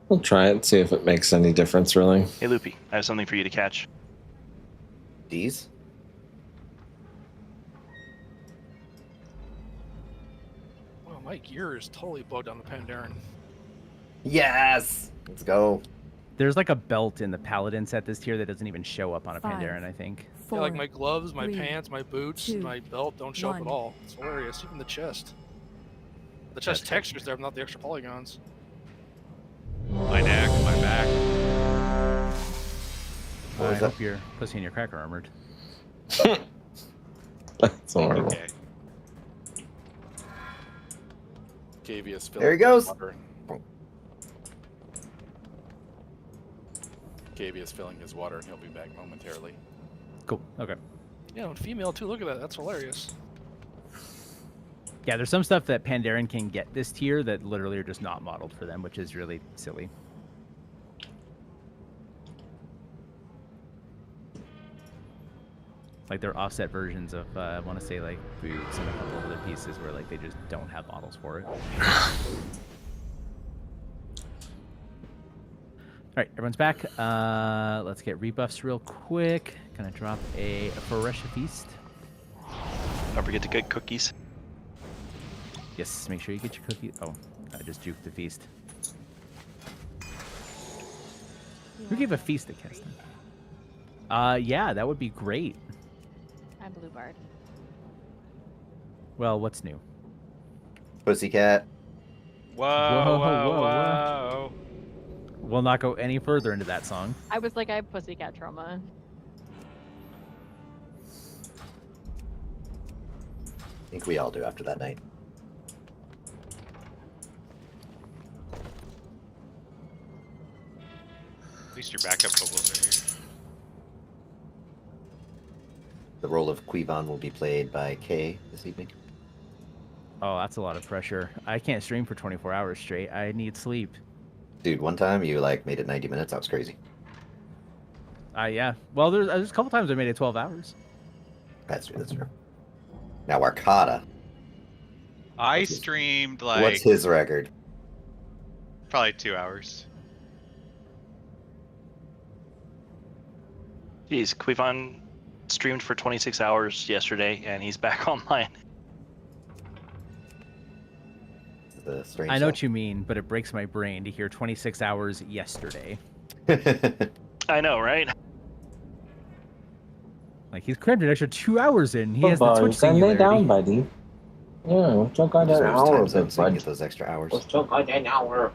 We'll try it, see if it makes any difference, really. Hey, Loopy, I have something for you to catch. These? Wow, my gear is totally bugged on the Pandaren. Yes! Let's go. There's like a belt in the Paladin set this tier that doesn't even show up on a 5, Pandaren, I think. Yeah, like my gloves, my 3, pants, my boots, 2, my belt don't show up at 1. all. It's hilarious. Even the chest. The chest texture's there, but not the extra polygons. My neck, my back. I hope your pussy and your crack are armored. That's horrible. Okay. Gavius There he goes. Gavius filling his water, and he'll be back momentarily. Cool. Okay. Yeah, and female too. Look at that. That's hilarious. Yeah, there's some stuff that Pandaren can get this tier that literally are just not modeled for them, which is really silly. Like they're offset versions of, I want to say like boots and a couple of other pieces where like they just don't have models for it. All right, everyone's back. Let's get rebuffs real quick. Gonna drop a Foresha Feast. Don't forget to get cookies. Yes, make sure you get your cookies. Oh, I just juked the feast. Who gave a feast to Keston? Yeah, that would be great. I'm Blue Bard. Well, what's new? Pussycat. Whoa. We'll not go any further into that song. I was like, I have pussycat trauma. I think we all do after that night. At least your backup vocals are here. The role of Quivon will be played by Kay this evening. Oh, that's a lot of pressure. I can't stream for 24 hours straight. I need sleep. Dude, one time you like made it 90 minutes. That was crazy. Yeah. Well, there's a couple times I made it 12 hours. That's true. That's true. Now Arcata. I streamed like What's his record? probably 2 hours. Jeez, Quivon streamed for 26 hours yesterday, and he's back online. I know what you mean, but it breaks my brain to hear 26 hours yesterday. I know, right? Like, he's crammed an extra 2 hours in. He has the Twitch Send me singularity. down, buddy. Yeah, check out that hour, so you can get those extra hours. Let's check out that hour.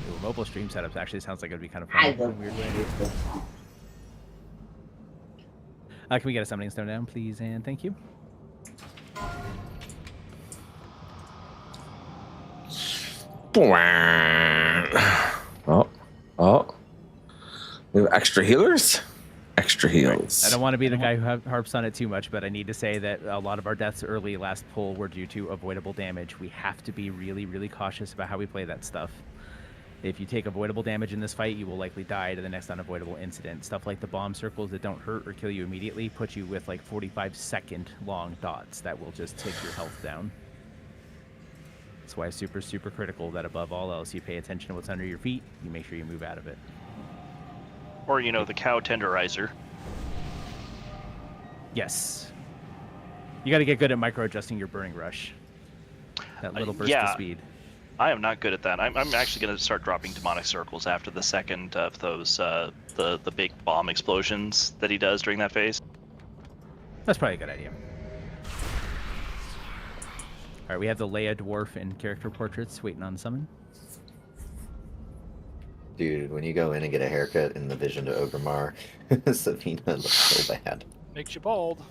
Ooh, mobile stream setups actually sounds like it'd be kind of fun. in a weird way. Can we get a summoning stone down, please, and thank you. Oh. We have extra healers? Extra heals. I don't want to be the guy who harps on it too much, but I need to say that a lot of our deaths early last pull were due to avoidable damage. We have to be really, really cautious about how we play that stuff. If you take avoidable damage in this fight, you will likely die to the next unavoidable incident. Stuff like the bomb circles that don't hurt or kill you immediately put you with like 45-second long dots that will just take your health down. That's why it's super, super critical that above all else, you pay attention to what's under your feet. You make sure you move out of it. Or, you know, the cow tenderizer. Yes. You got to get good at micro-adjusting your burning rush. That little burst of speed. I am not good at that. I'm actually going to start dropping demonic circles after the second of those, the big bomb explosions that he does during that phase. That's probably a good idea. All right, we have the Leia dwarf and character portraits waiting on summon. Dude, when you go in and get a haircut in the Vision to Ogremar, Savina looks so bad. Makes you bald.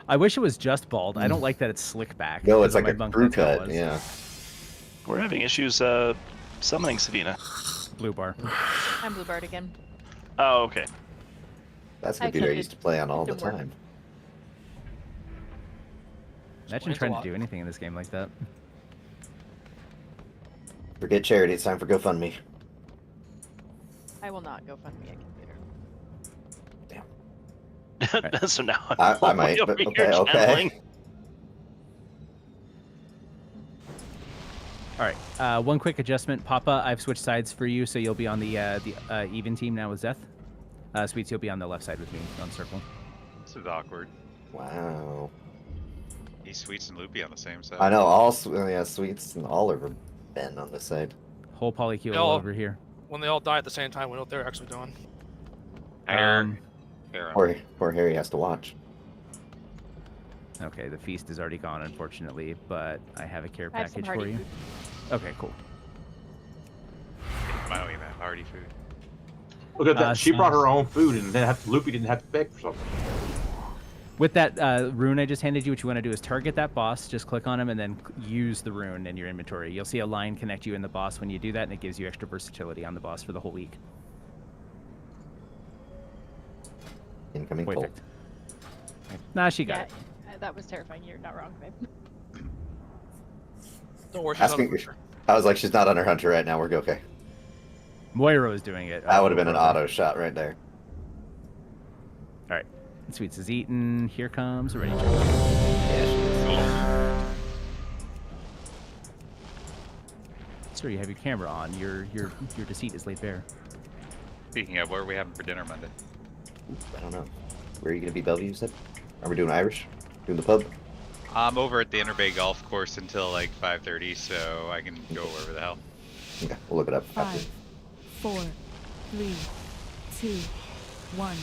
I wish it was just bald. I don't like that it's slick back. No, it's like my a bunk crew that's how it cut, was. yeah. We're having issues summoning Savina. Blue bar. I'm blue bard again. Oh, okay. That's I a dude I could- used to play on all it the didn't work. time. Imagine trying to do anything in this game like that. Forget charity, it's time for GoFundMe. I will not go fund me a computer. So now I might, over but here okay, okay. channeling. All right, one quick adjustment. Papa, I've switched sides for you, so you'll be on the even team now with Zeth. Sweets, you'll be on the left side with me on circle. This is awkward. Wow. He's Sweets and Loopy on the same side. I know, all Sweets and Oliver been on this side. Whole polycule all- over here. When they all die at the same time, we know what they're actually doing. Poor Harry has to watch. Okay, the feast is already gone, unfortunately, but I have a care I have some package for hearty you. food. Okay, cool. I don't even have hearty food. Look at that. She brought Sweets. her own food, and then Loopy didn't have to beg for something. With that rune I just handed you, what you want to do is target that boss, just click on him, and then use the rune in your inventory. You'll see a line connect you and the boss when you do that, and it gives you extra versatility on the boss for the whole week. Incoming Wait, Colt. Vic. Nah, she got Yeah, it. that was terrifying. You're not wrong, babe. Don't worry, she's not Asking, a hunter. I was like, she's not on her hunter right now, we're okay. Moira is doing it. That would have been an auto shot right there. All right. Sweets is eaten. Here comes a ready check. Yeah, she is. Sir, you have your camera on. Your deceit is laid bare. Speaking of, what are we having for dinner Monday? I don't know. Where are you going to be, Bellevue, you said? Are we doing Irish? Doing the pub? I'm over at the Inter Bay Golf Course until like 5:30, so I can go wherever the hell. Okay, we'll look it up. 5, 4, 3, 2, 1.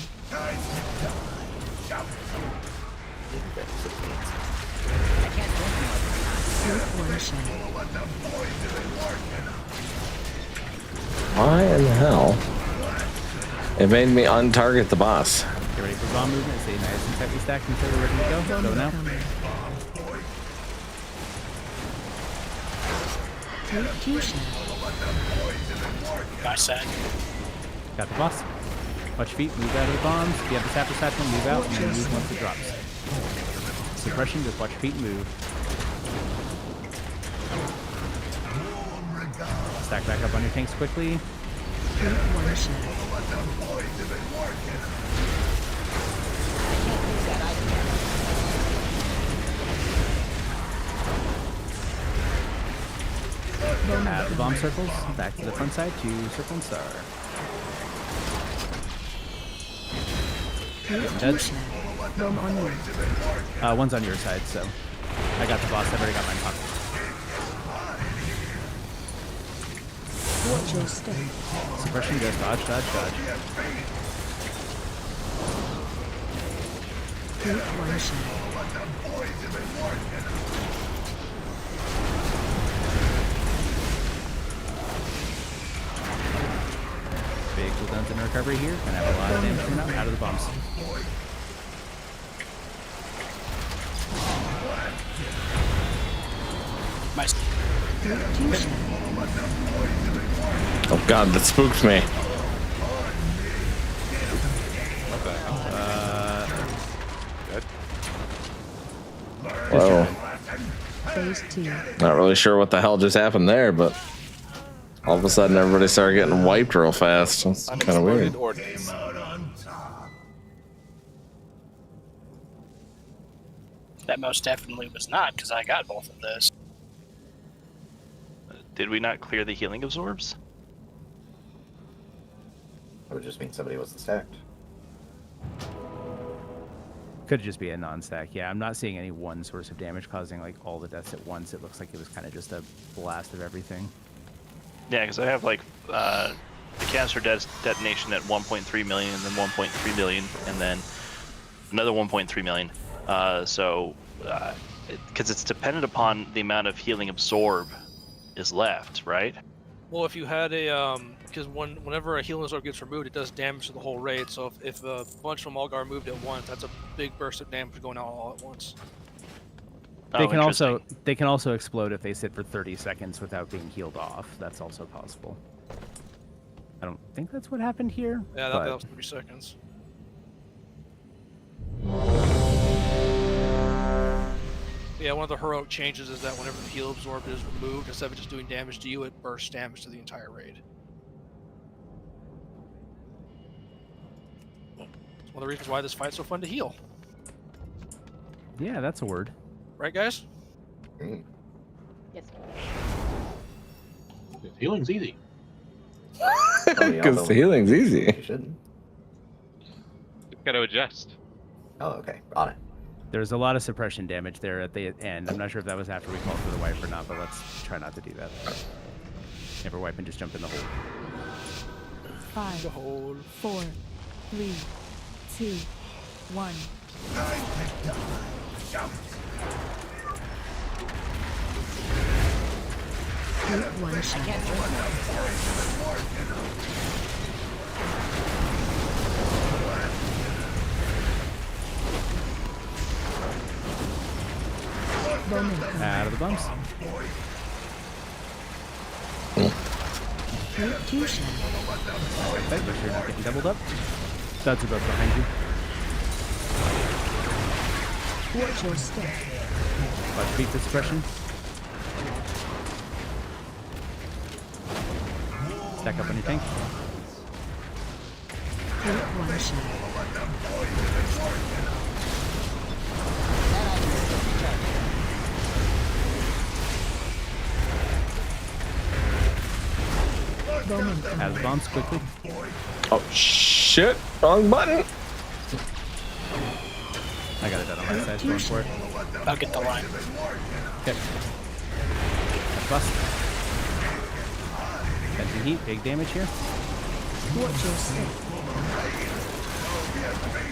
Why in the hell? It made me untarget the boss. Get ready for bomb movement. Stay nice and tightly stacked until we're ready to go. Go now. Nice set. Got the boss. Watch feet. Move out of the bombs. If you have the sapper satchel, move out and then move once it drops. Suppression. Just watch feet and move. Stack back up on your tanks quickly. One shot. Out of the bomb circles, back to the front side to circle and star. Dead. Bomb on you. One's on your side, so I got the boss. I've already got mine popped. Watch your step. Suppression goes dodge, dodge, dodge. One shot. Big cooldowns in recovery here. Gonna have a lot of damage coming out of the bombs. Oh god, that spooked me. What the hell? Good. Whoa. Phase 2. Not really sure what the hell just happened there, but all of a sudden everybody started getting wiped real fast. That's kind of weird. Ordnance. That most definitely was not, because I got both of those. Did we not clear the healing absorbs? That would just mean somebody wasn't stacked. Could just be a non-stack. Yeah, I'm not seeing any one source of damage causing like all the deaths at once. It looks like it was kind of just a blast of everything. Yeah, because I have like the canister detonation at 1.3 million, and then 1.3 million, and then another 1.3 million. Because it's dependent upon the amount of healing absorb is left, right? Well, if you had a because whenever a healing absorb gets removed, it does damage to the whole raid. So if a bunch of them all got removed at once, that's a big burst of damage going out all at once. They can also explode if they sit for 30 seconds without being healed off. That's also possible. I don't think that's what happened here. Yeah, but... that was 3 seconds. Yeah, one of the heroic changes is that whenever the heal absorb is removed, instead of just doing damage to you, it bursts damage to the entire raid. It's one of the reasons why this fight's so fun to heal. Yeah, that's a word. Right, guys? Yes. Healing's easy. Because healing's easy. You shouldn't. You've got to adjust. Oh, okay. On it. There's a lot of suppression damage there at the end. I'm not sure if that was after we called for the wipe or not, but let's try not to do that. Never wipe and just jump in the hole. 5, The hole. 4, 3, 2, 1. One shot. Out of the bumps. Two shot. Okay, but you're not getting doubled up. Studs are both behind you. Watch your step. Watch beat the suppression. Stack up on your tank. One shot. Out of the bombs quickly. Oh shit! Wrong button. I got it done on my side. Going for it. I'll get the line. Okay. Bust. Tension heat, big damage here. Watch your step.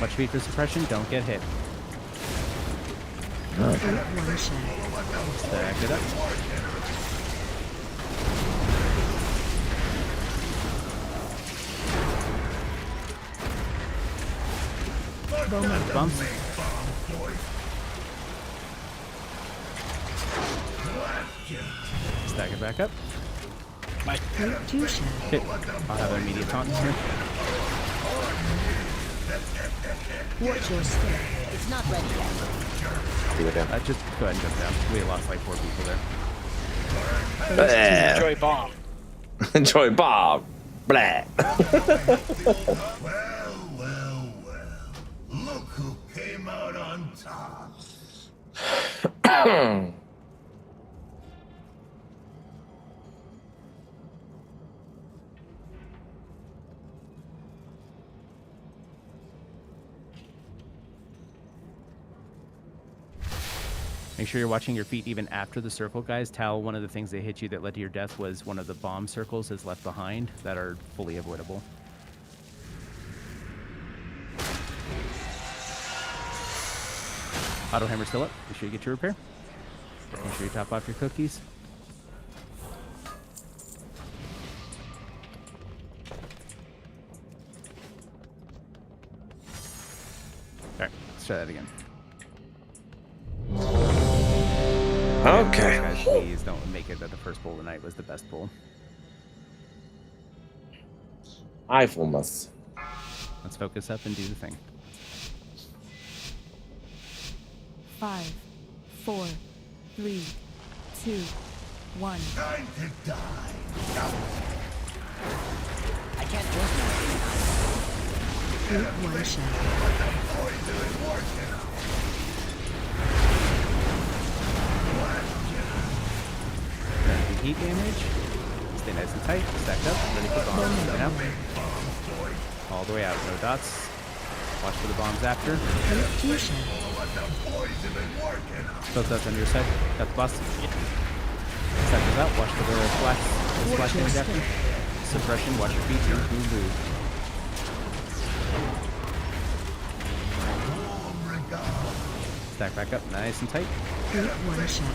Watch beat for suppression. Don't get hit. One shot. Stack it up. Bumps. Stack it back up. Two shot. Okay, I'll have an immediate taunt here. Watch your step. It's not ready yet. Do it down. Just go ahead and jump down. We lost like 4 people there. Enjoy bomb. Enjoy Bob. Blah. Well. Look who came out on top. Make sure you're watching your feet even after the circle, guys. Tal, one of the things that hit you that led to your death was one of the bomb circles that's left behind that are fully avoidable. Auto hammer still up. Make sure you get your repair. Make sure you top off your cookies. Alright, let's try that again. Okay. Guys, please don't make it that the first pull tonight was the best pull. Eyefulness. Let's focus up and do the thing. 5, 4, 3, 2, 1. Time to die. I can't drink more. Group 1 shot. Heat damage. Stay nice and tight. Stacked up. Ready for bombs. Coming out. All the way out. No dots. Watch for the bombs after. Both dots on your side. Got the boss. Stackers out. Watch for the splash damage after. Suppression. Watch your feet. Move. Stack back up. Nice and tight. Group 1 shot.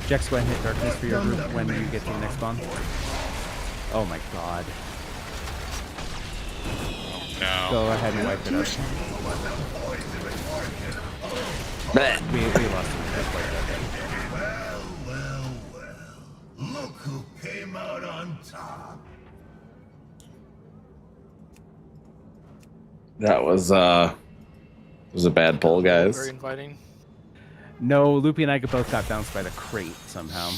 Jex, go ahead and hit darkness for your group when you get to the next bomb. Oh my god. No. Go ahead and wipe it up. We lost him. That's why Well. Look who came out on top. That was a bad pull, guys. Very inviting. No, Loopy and I both got bounced by the crate somehow.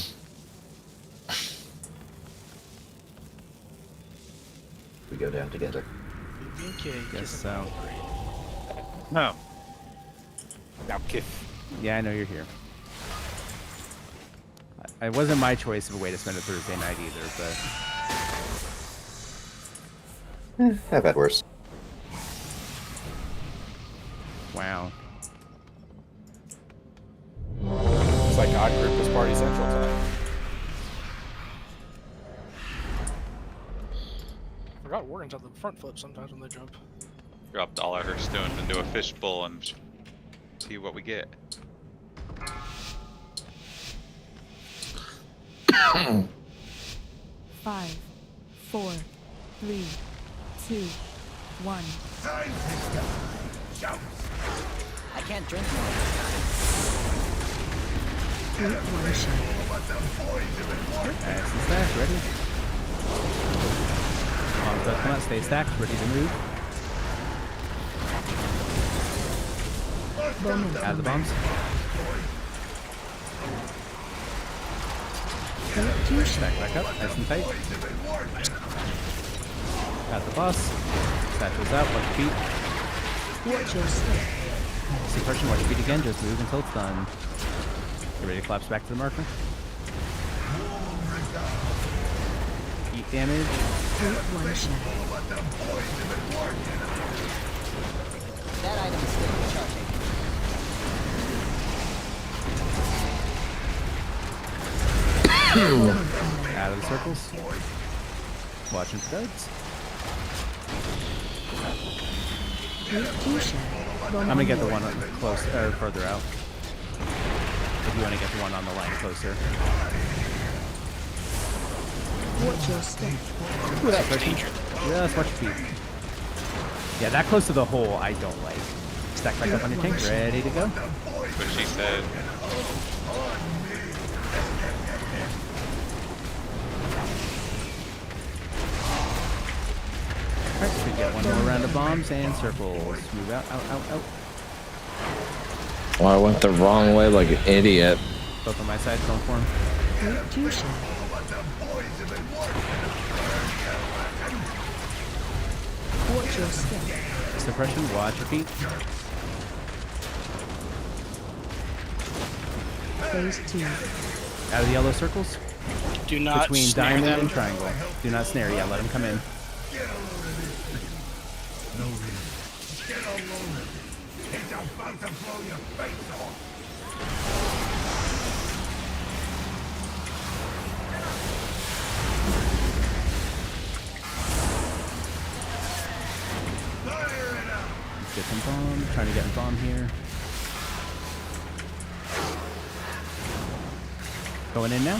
We go down together. Okay, Guess so. No. Now kick. Yeah, I know you're here. It wasn't my choice of a way to spend a Thursday night either, but... I've had worse. Wow. It's like Odd Group is Party Central tonight. Forgot Warden's on the front foot sometimes when they jump. Dropped all of her stones into a fishbowl and see what we get. 5, 4, 3, 2, 1. Time to die. Jump. I can't drink more. Group 1 shot. Nice and stacked, ready. Bombs don't come out, stay stacked, ready to move. Out of the bombs. Stack back up, nice and tight. Got the boss. Satchel's out, watch your feet. Watch your step. Suppression, watch your feet again, just move until it's done. Get ready to collapse back to the marker. Heat damage. Group 1 shot. That item is still charging. Out of the circles. Watching for duds. Group 2 shot. I'm gonna get the one close or further out. If you want to get the one on the line closer. Watch your step. Ooh, that's dangerous. Just watch your feet. Yeah, that close to the hole I don't like. Stack back up on your tank, ready to go. What she said. Alright, we get one more round of bombs and circles. Move out. Well, I went the wrong way like an idiot. Both on my side, going for him. Root 2 shell. Watch your step. Suppression, watch your feet. Phase 2. Out of the yellow circles. Do not Between snare diamond them. and triangle. Do not snare. Yeah, let him come in. Let's get some bomb. Trying to get a bomb here. Going in now.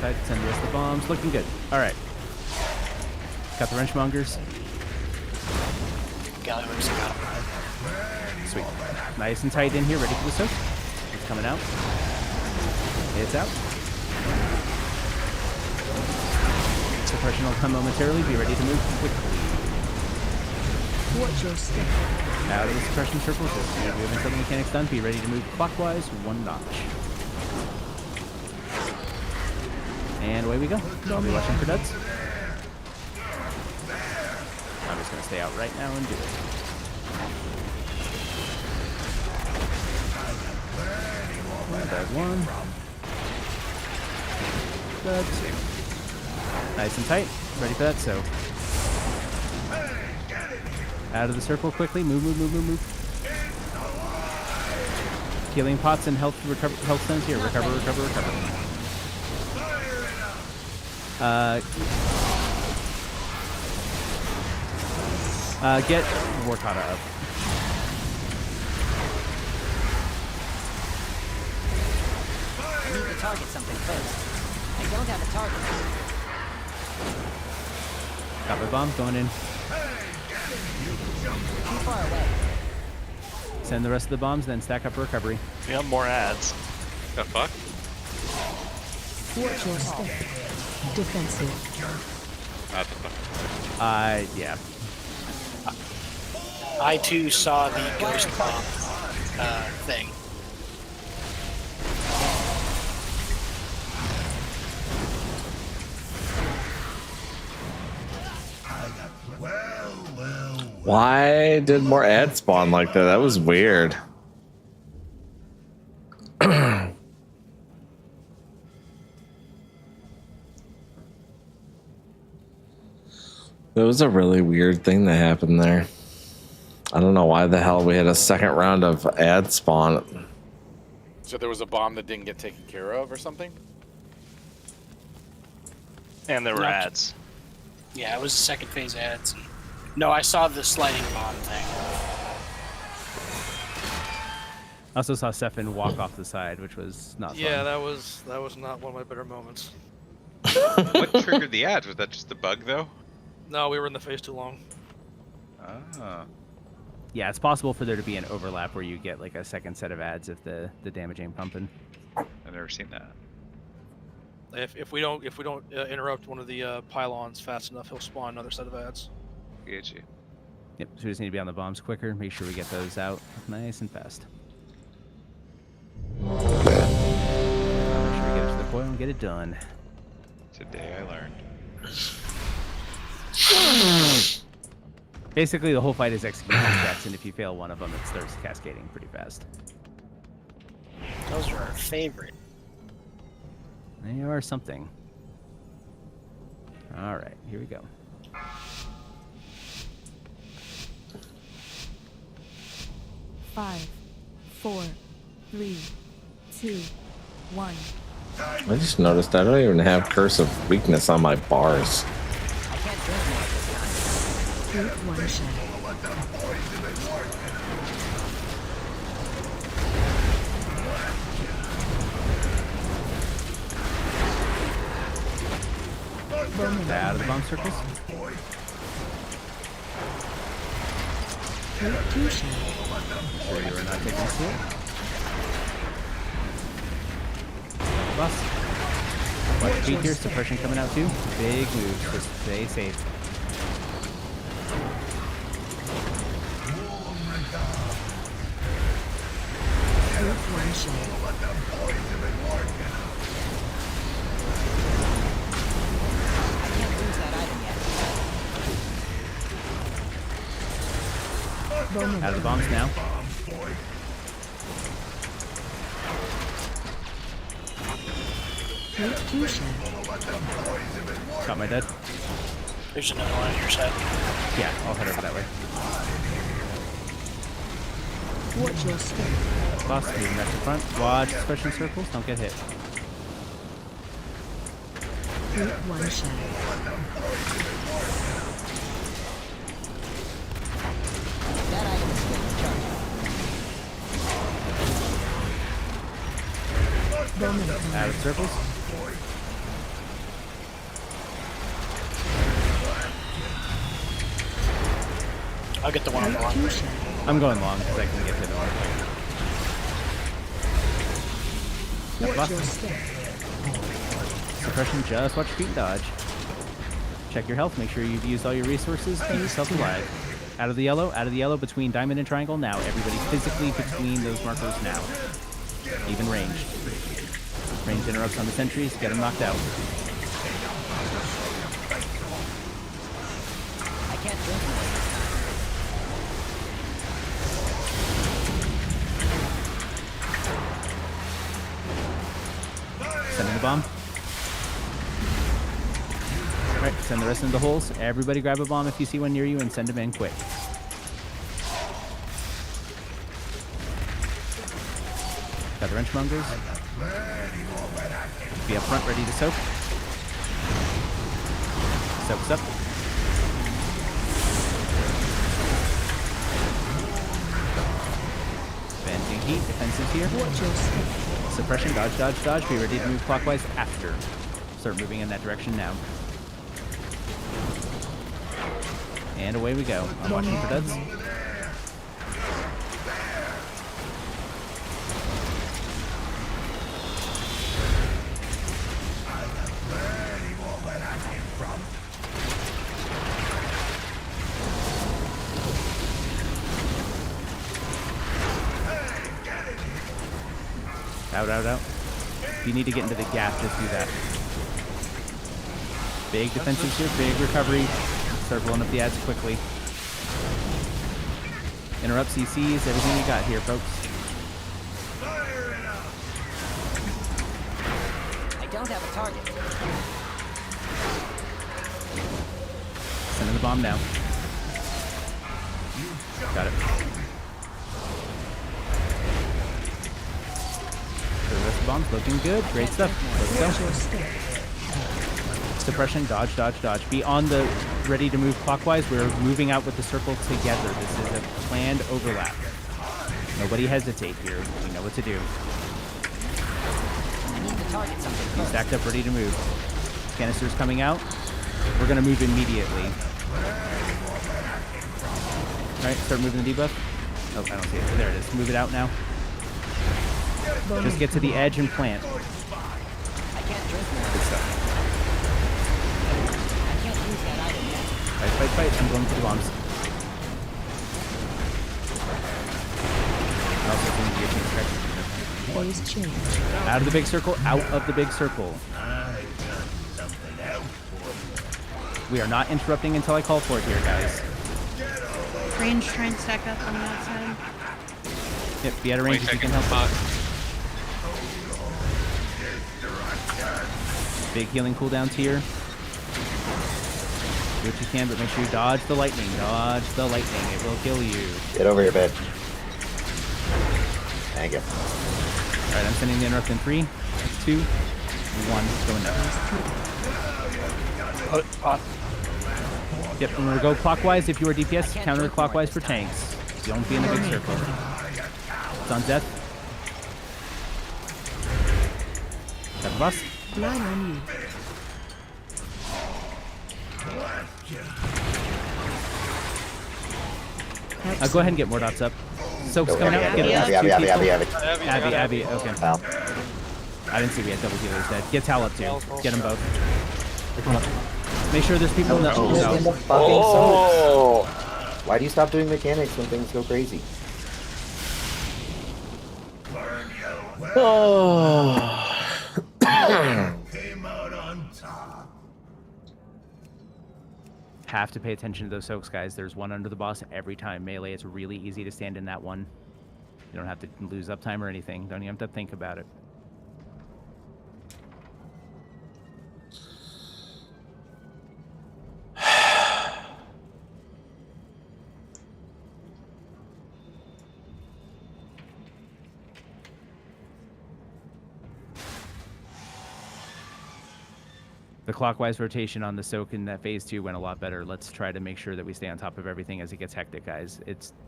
Side, send the rest of the bombs. Looking good. All right. Got the wrenchmongers. Gallywix got him. Sweet. Nice and tight in here, ready for the soak. It's coming out. It's out. Suppression will come momentarily. Be ready to move quickly. Watch your step. Out of the suppression circles. We have until the mechanics done. Be ready to move clockwise 1 notch. And away we go. I'll be watching for duds. I'm just going to stay out right now and do it. Bag 1. Duds. Nice and tight. Ready for that, so. Out of the circle quickly. Move, move, move, move, move. Healing pots and health stones here. Recover, recover, recover. Get Warkata up. I need to target something first. I don't have a target. Got my bomb going in. Too far away. Send the rest of the bombs, then stack up recovery. We have more ads. The fuck? Watch your step. Defensive. Not the fuck. Yeah. I too saw the ghost bomb thing. Why did more ads spawn like that? That was weird. That was a really weird thing that happened there. I don't know why the hell we had a second round of ad spawn. So there was a bomb that didn't get taken care of or something? And there were Not- ads. Yeah, it was the second phase ads. No, I saw the sliding bomb thing. I also saw Stefan walk off the side, which was not fun. Yeah, that was not one of my better moments. What triggered the ads? Was that just a bug, though? No, we were in the phase too long. Ah. Yeah, it's possible for there to be an overlap where you get like a second set of ads if the damage ain't pumping. I've never seen that. If we don't interrupt one of the pylons fast enough, he'll spawn another set of ads. Get you. Yep, so we just need to be on the bombs quicker. Make sure we get those out nice and fast. Make sure we get it to the coil and get it done. Today I learned. Basically, the whole fight is execution checks, and if you fail one of them, it starts cascading pretty fast. Those are our favorite. They are something. All right, here we go. Five, 4, 3, 2, 1. I just noticed I don't even have Curse of Weakness on my bars. Root 1 shell. Out of the bomb circles. Root 2 shell. Sure you are not taking a sword. Boss. Watch your feet here. Suppression coming out too. Big move. Just stay safe. one shot. I can't lose that item yet. Out of the bombs now. Take two shot. Got my dead. There's another one on your side. Yeah, I'll head over that way. Watch your step. Boss, moving back to front. Watch special circles. Don't get hit. Take one shot. That item is good to charge. Out of circles. I'll get the one on the long. I'm going long because I can get to the one. Watch your step. Suppression, just watch your feet and dodge. Check your health, make sure you've used all your resources, keep yourself alive. Out of the yellow, between diamond and triangle now. Everybody physically between those markers now. Even ranged. Ranged interrupts on the sentries, get them knocked out. I can't drink this. Sending the bomb. Alright, send the rest into the holes. Everybody grab a bomb if you see one near you and send them in quick. Got the wrenchmongers. Be up front, ready to soak. Soaks up. Venting heat, defensive here. Suppression, dodge, dodge, dodge. Be ready to move clockwise after. Start moving in that direction now. And away we go. I'm watching for duds. Out, out, out. If you need to get into the gap, just do that. Big defensive here, big recovery. Start blowing up the ads quickly. Interrupt CCs, everything you got here, folks. I don't have a target. Sending the bomb now. Got it. The rest of the bomb's looking good. Great stuff. Let's go. Suppression, dodge, dodge, dodge. Be on the ready to move clockwise. We're moving out with the circle together. This is a planned overlap. Nobody hesitate here. We know what to do. I need to target something Be first. stacked up, ready to move. Canisters coming out. We're going to move immediately. Alright, start moving the debuff. Oh, I don't see it. There it is. Move it out now. Just get to the edge and plant. I can't drink more. Good stuff. I can't use that item yet. Fight, fight, fight. I'm going for the bombs. Also, Phase change. out of the big circle. Out of the big circle. We are not interrupting until I call for it here, guys. Range, try and stack up on the outside. Yep, be out of range if you can help. Big healing cooldown tier. Do what you can, but make sure you dodge the lightning. Dodge the lightning. It will kill you. Get over here, babe. Thank you. Alright, I'm sending the interrupt in 3, 2, 1. Going down. Yep, I'm gonna go clockwise if you are DPS, counterclockwise for tanks. Don't be in the big circle. It's on death. Got the boss. Line on you. Go ahead and get more dots up. Soak's Go, coming out. Abby, Get Abby, it. Abby, Two Abby, people. Abby, Abby, okay. Ow. I didn't see we had double healers dead. Get Tal up too. Get them both. Make sure there's people in the In the fucking soap. Why do you stop doing mechanics when things go crazy? Oh. Came out on top. Have to pay attention to those soaks, guys. There's one under the boss every time. Melee, it's really easy to stand in that one. You don't have to lose uptime or anything. Don't even have to think about it. The clockwise rotation on the soak in that phase 2 went a lot better. Let's try to make sure that we stay on top of everything as it gets hectic, guys.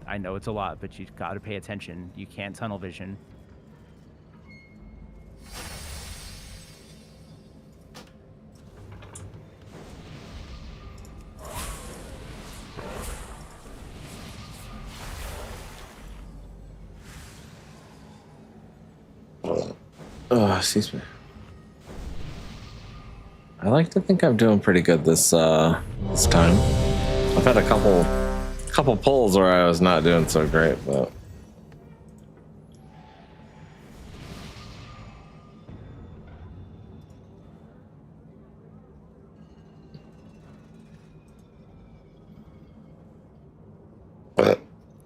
I know it's a lot, but you've got to pay attention. You can't tunnel vision. Oh, excuse me. I like to think I'm doing pretty good this time. I've had a couple pulls where I was not doing so great, but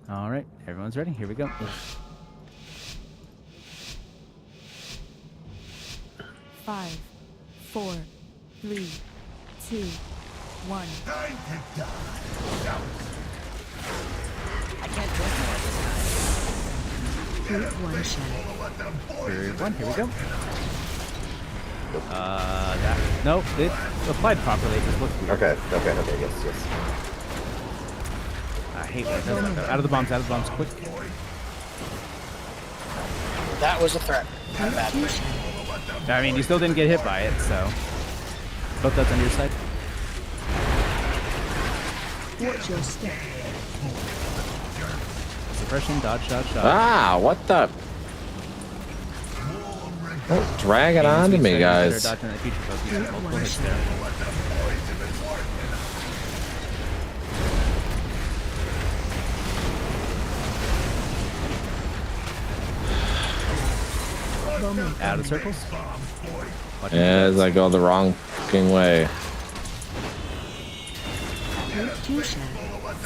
All right, everyone's ready. Here we go. Five, 4, 3, 2, 1. I can't drink more this time. Group 1 shot. Group 1, here we go. Nope, it applied properly. It just looked weird. Okay, yes. I hate when it does that. Out of the bombs, quick. That was a threat. Not bad. I mean, you still didn't get hit by it, so. Both that's on your side. Watch your step. Suppression, dodge. ah, what the? Don't drag it onto me, guys. Dodging that future poke. You got multiple hits there. Out of circles. As I go the wrong fucking way.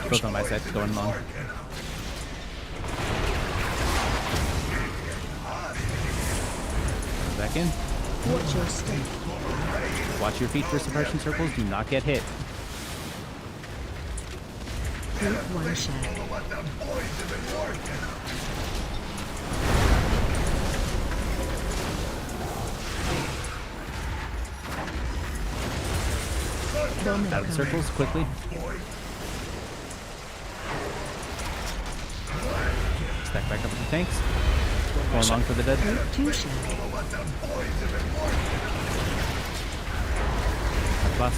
Both on my side, going long. Back in. Watch your step. Watch your feet for suppression circles. Do not get hit. Group 1 shot. Out of the circles, quickly. Stack back up with the tanks. Going long for the dead. Plus.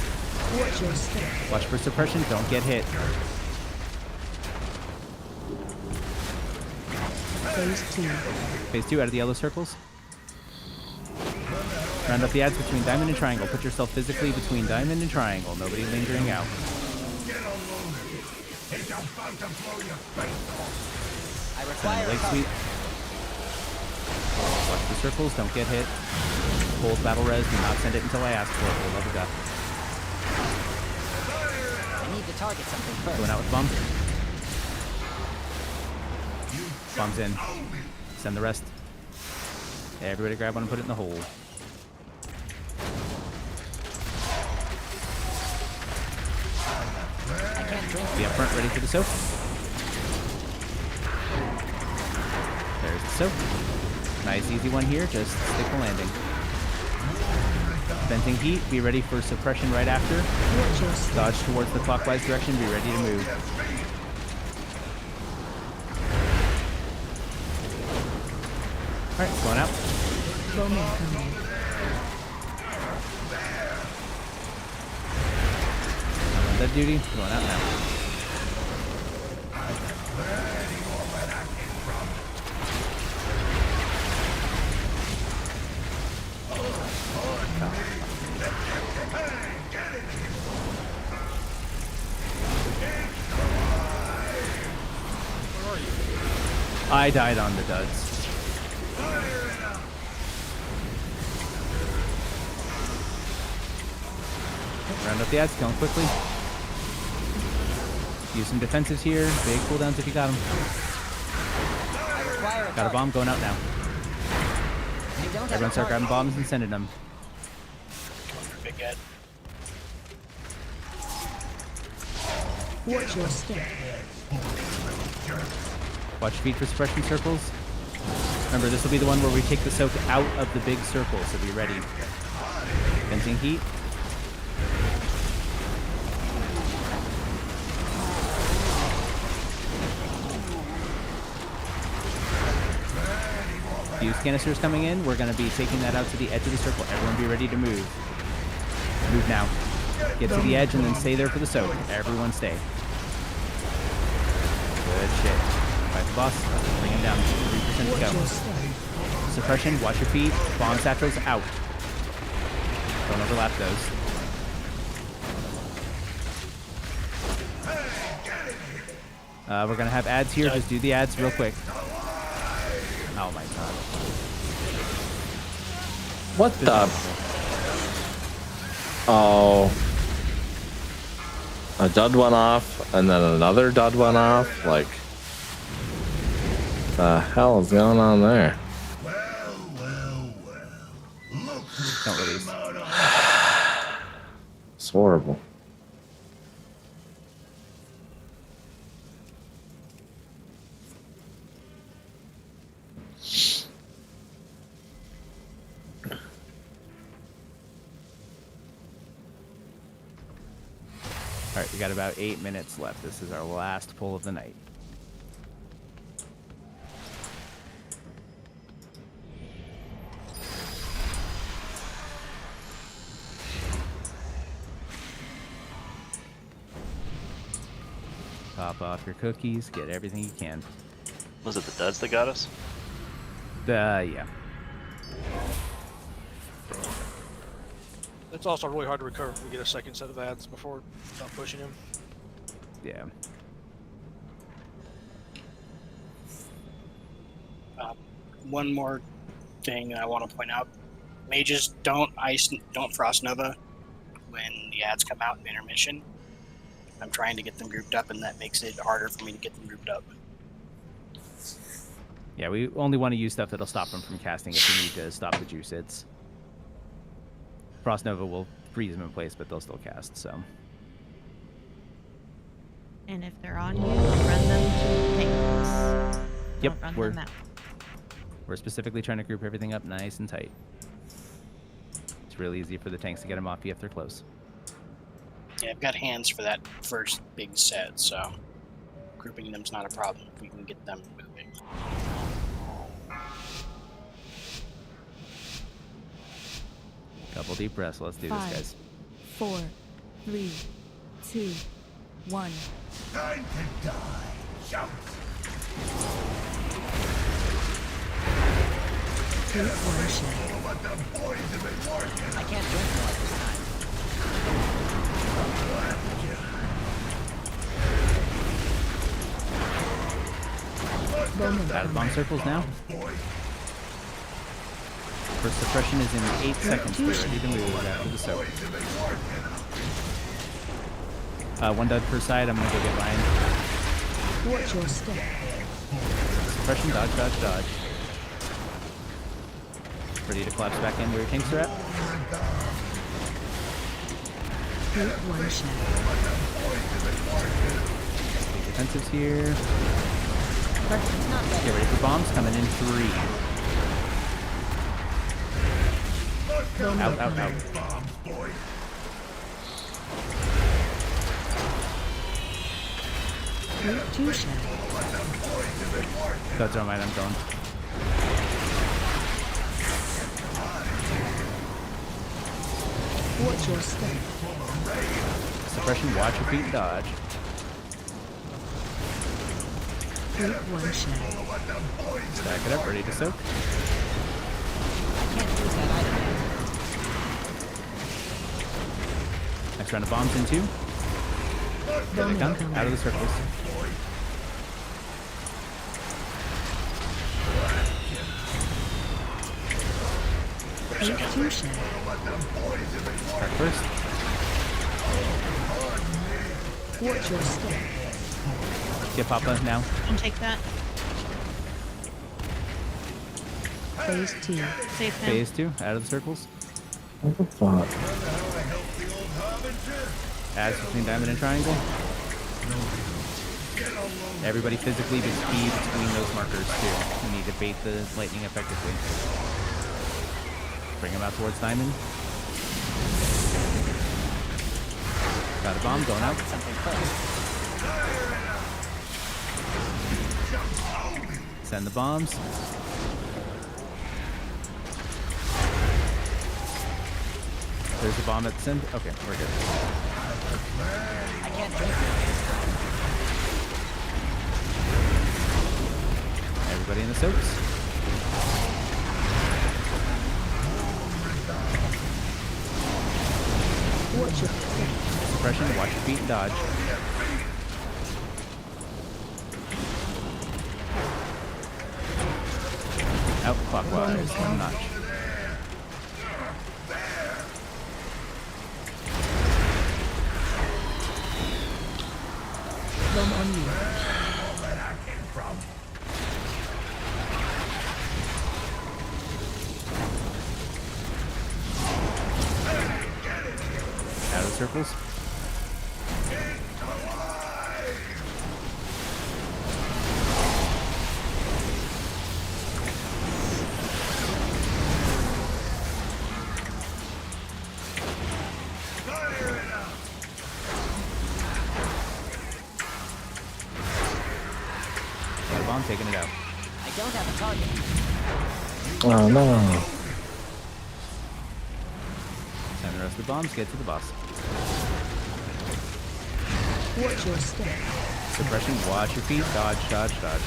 Watch for suppression, don't get hit. Phase 2 out of the yellow circles. Round up the ads between diamond and triangle. Put yourself physically between diamond and triangle. Nobody lingering out. I require Leg sweep. Watch the circles, don't get hit. Hold battle res, do not send it until I ask for it. For the love of God. I need to target something first. Going out with bomb. Bombs in. Send the rest. Everybody grab one and put it in the hole. Be up front, ready for the soak. There's the soak. Nice, easy one here. Just stick the landing. Venting heat. Be ready for suppression right after. Dodge towards the clockwise direction. Be ready to move. All right, going out. I'm on dead duty. Going out now. I died on the duds. Round up the ads, kill them quickly. Use some defensives here. Big cooldowns if you got them. Got a bomb going out now. Everyone start grabbing bombs and sending them. Big Ed. Watch your step. Watch feet for suppression circles. Remember, this will be the one where we take the soak out of the big circle, so be ready. Fencing heat. Fuse canisters coming in. We're going to be taking that out to the edge of the circle. Everyone be ready to move. Move now. Get to the edge and then stay there for the soak. Everyone stay. Good shit. Fight the boss. Bring him down. 3% to go. Suppression. Watch your feet. Bomb satchels out. Don't overlap those. We're going to have ads here. Just do the ads real quick. Oh my god. What the? Oh. A dud went off, and then another dud went off. Like, the hell is going on there? Don't release. It's horrible. Alright, we got about 8 minutes left. This is our last pull of the night. Pop off your cookies, get everything you can. Was it the duds that got us? Yeah. It's also really hard to recover if we get a second set of ads before not pushing him. Yeah. One more thing I want to point out: mages don't frost nova when the ads come out in intermission. I'm trying to get them grouped up, and that makes it harder for me to get them grouped up. Yeah, we only want to use stuff that'll stop them from casting if we need to stop the juice hits. Frost Nova will freeze them in place, but they'll still cast, so. And if they're on you, run them to tanks. Yep, Don't run them out. We're specifically trying to group everything up nice and tight. It's really easy for the tanks to get them off you if they're close. Yeah, I've got hands for that first big set, so grouping them's not a problem if we can get them moving. Couple deep breaths. Let's do this, guys. 4, 3, 2, 1. Time to die. Shout. Take one shot. But the boys have been working. I can't drink more this time. Out of bomb circles now. First suppression is in 8 seconds. We're ready to move after the soak. One dud per side. I'm gonna go get Ryan. Watch your step. Suppression, dodge, dodge, dodge. Ready to collapse back in where your tanks are at. Take one shot. Defensives here. Get ready for bombs coming in 3. Out, out, out. Take 2 shots. That's all right, I'm going. Watch your step. Suppression, watch your feet and dodge. Take one shot. Stack it up, ready to soak. I can't use that item. Next round of bombs in 2. There they come, out of the circles. Take 2 shots. Start first. Watch your step. Get Papa now. Don't take that. Phase 2. Safe him. Phase 2, out of the circles. What the fuck? Adds between diamond and triangle. Everybody physically be between those markers too. We need to bait the lightning effectively. Bring him out towards diamond. Got a bomb going out. Send the bombs. There's a bomb at the center. Okay, we're good. I can't drink Everybody in the soaks. Watch your Suppression, watch your feet and dodge. Out clockwise, one notch. Bomb on you. Out of circles. Got a bomb, taking it out. I don't have a target. Oh no. Send the rest of the bombs, get to the boss. Watch your step. Suppression, watch your feet, dodge, dodge, dodge.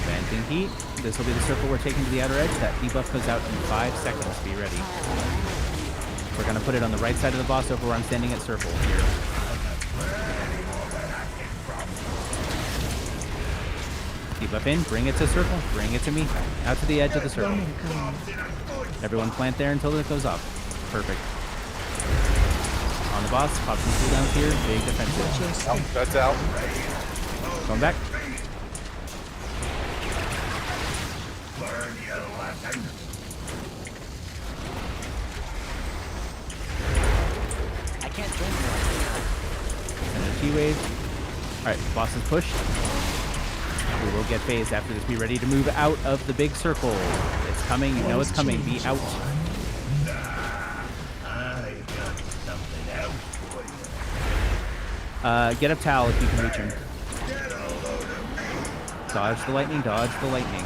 Venting heat. This will be the circle we're taking to the outer edge. That debuff goes out in 5 seconds. Be ready. We're going to put it on the right side of the boss over where I'm standing at circle here. Debuff in, bring it to circle, bring it to me. Out to the edge of the circle. Everyone plant there until it goes up. Perfect. On the boss, pop some cooldowns here. Big defensive. Oh, that's out. Going back. I can't drink And a T-wave. Alright, boss is pushed. We will get phased after this. Be ready to move out of the big circle. It's coming. You know it's coming. Be out. Get up Tal if you can reach him. Dodge the lightning. Dodge the lightning.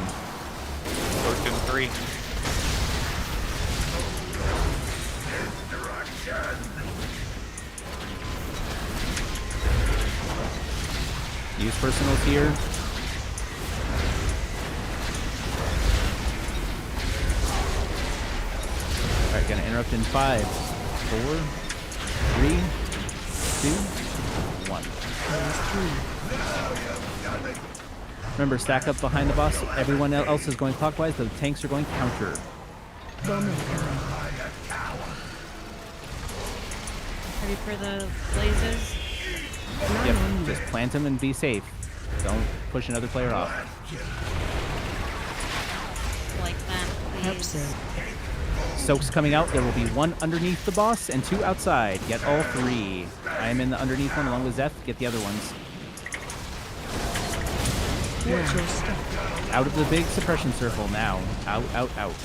First in 3. Use personals here. Alright, gonna interrupt in 5, 4, 3, 2, 1. Remember, stack up behind the boss. Everyone else is going clockwise. The tanks are going counter. Ready for the blazes? Yep, just plant them and be safe. Don't push another player off. Like that, please. Soaks coming out. There will be 1 underneath the boss and 2 outside. Get all 3. I am in the underneath one along with Zeth. Get the other ones. Out of the big suppression circle now. Out, out, out.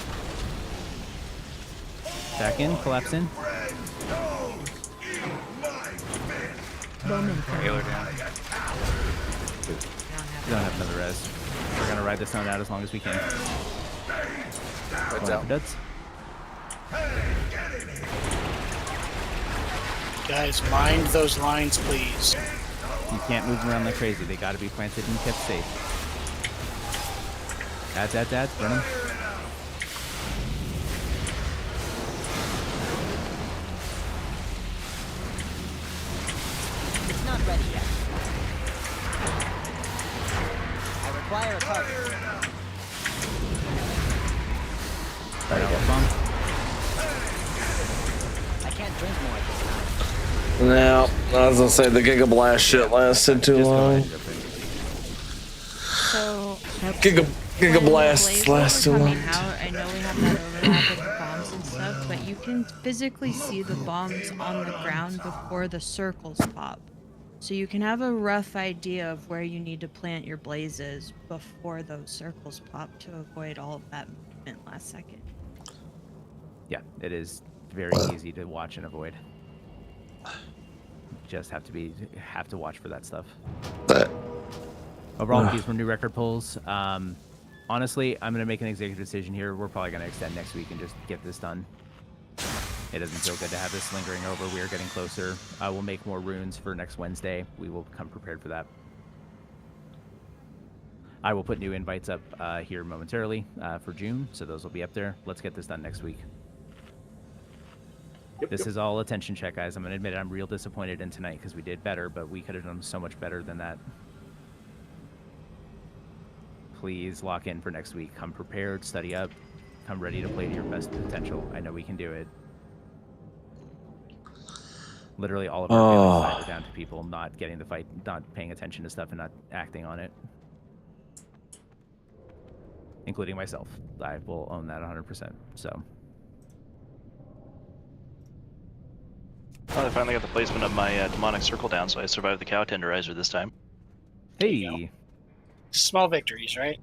Back in, collapse in. Taylor down. We don't have another res. We're gonna ride this one out as long as we can. That's Going out. for duds. Guys, mind those lines, please. You can't move them around like crazy. They gotta be planted and kept safe. Ads, burn them. It's not ready yet. I require a target. Right, bomb. can't drink more at this time. No, I was gonna say the Giga Blast shit lasted too long. So Giga Blasts last too long. Out, I know we have that overlap with the bombs and stuff, but you can physically see the bombs on the ground before the circles pop. So you can have a rough idea of where you need to plant your blazes before those circles pop to avoid all of that movement last second. Yeah, it is very easy to watch and avoid. Just have to watch for that stuff. Overall, these were new record pulls. Honestly, I'm gonna make an executive decision here. We're probably gonna extend next week and just get this done. It doesn't feel good to have this lingering over. We are getting closer. I will make more runes for next Wednesday. We will come prepared for that. I will put new invites up here momentarily for June, so those will be up there. Let's get this done next week. This is all attention check, guys. I'm going to admit it, I'm real disappointed in tonight because we did better, but we could have done so much better than that. Please lock in for next week. Come prepared, study up, come ready to play to your best potential. I know we can do it. Literally all of our feelings are down to people not getting the fight, not paying attention to stuff and not acting on it. Including myself. I will own that 100%. So. Oh, I finally got the placement of my demonic circle down, so I survived the cow tenderizer this time. Hey. Small victories, right?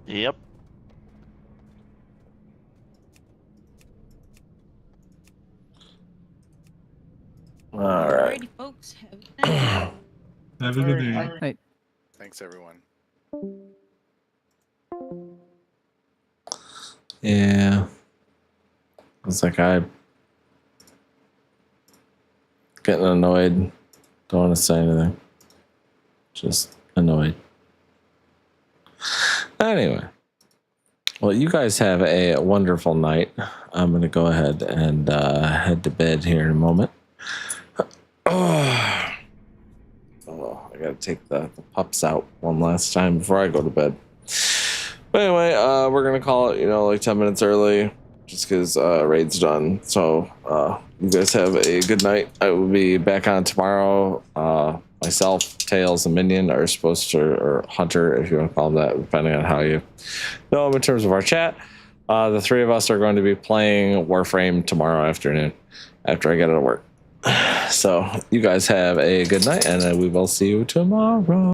Yep. All right. Alrighty, folks. Have a good night. Have a good day. Night. Thanks, everyone. Yeah. It's like I'm getting annoyed. Don't want to say anything. Just annoyed. Anyway. Well, you guys have a wonderful night. I'm going to go ahead and head to bed here in a moment. Oh, I got to take the pups out one last time before I go to bed. But anyway, we're going to call it, like 10 minutes early just because raid's done. So you guys have a good night. I will be back on tomorrow. Myself, Tails, and Minion are supposed to, or Hunter, if you want to call him that, depending on how you know him in terms of our chat. The three of us are going to be playing Warframe tomorrow afternoon after I get out of work. So you guys have a good night, and we will see you tomorrow.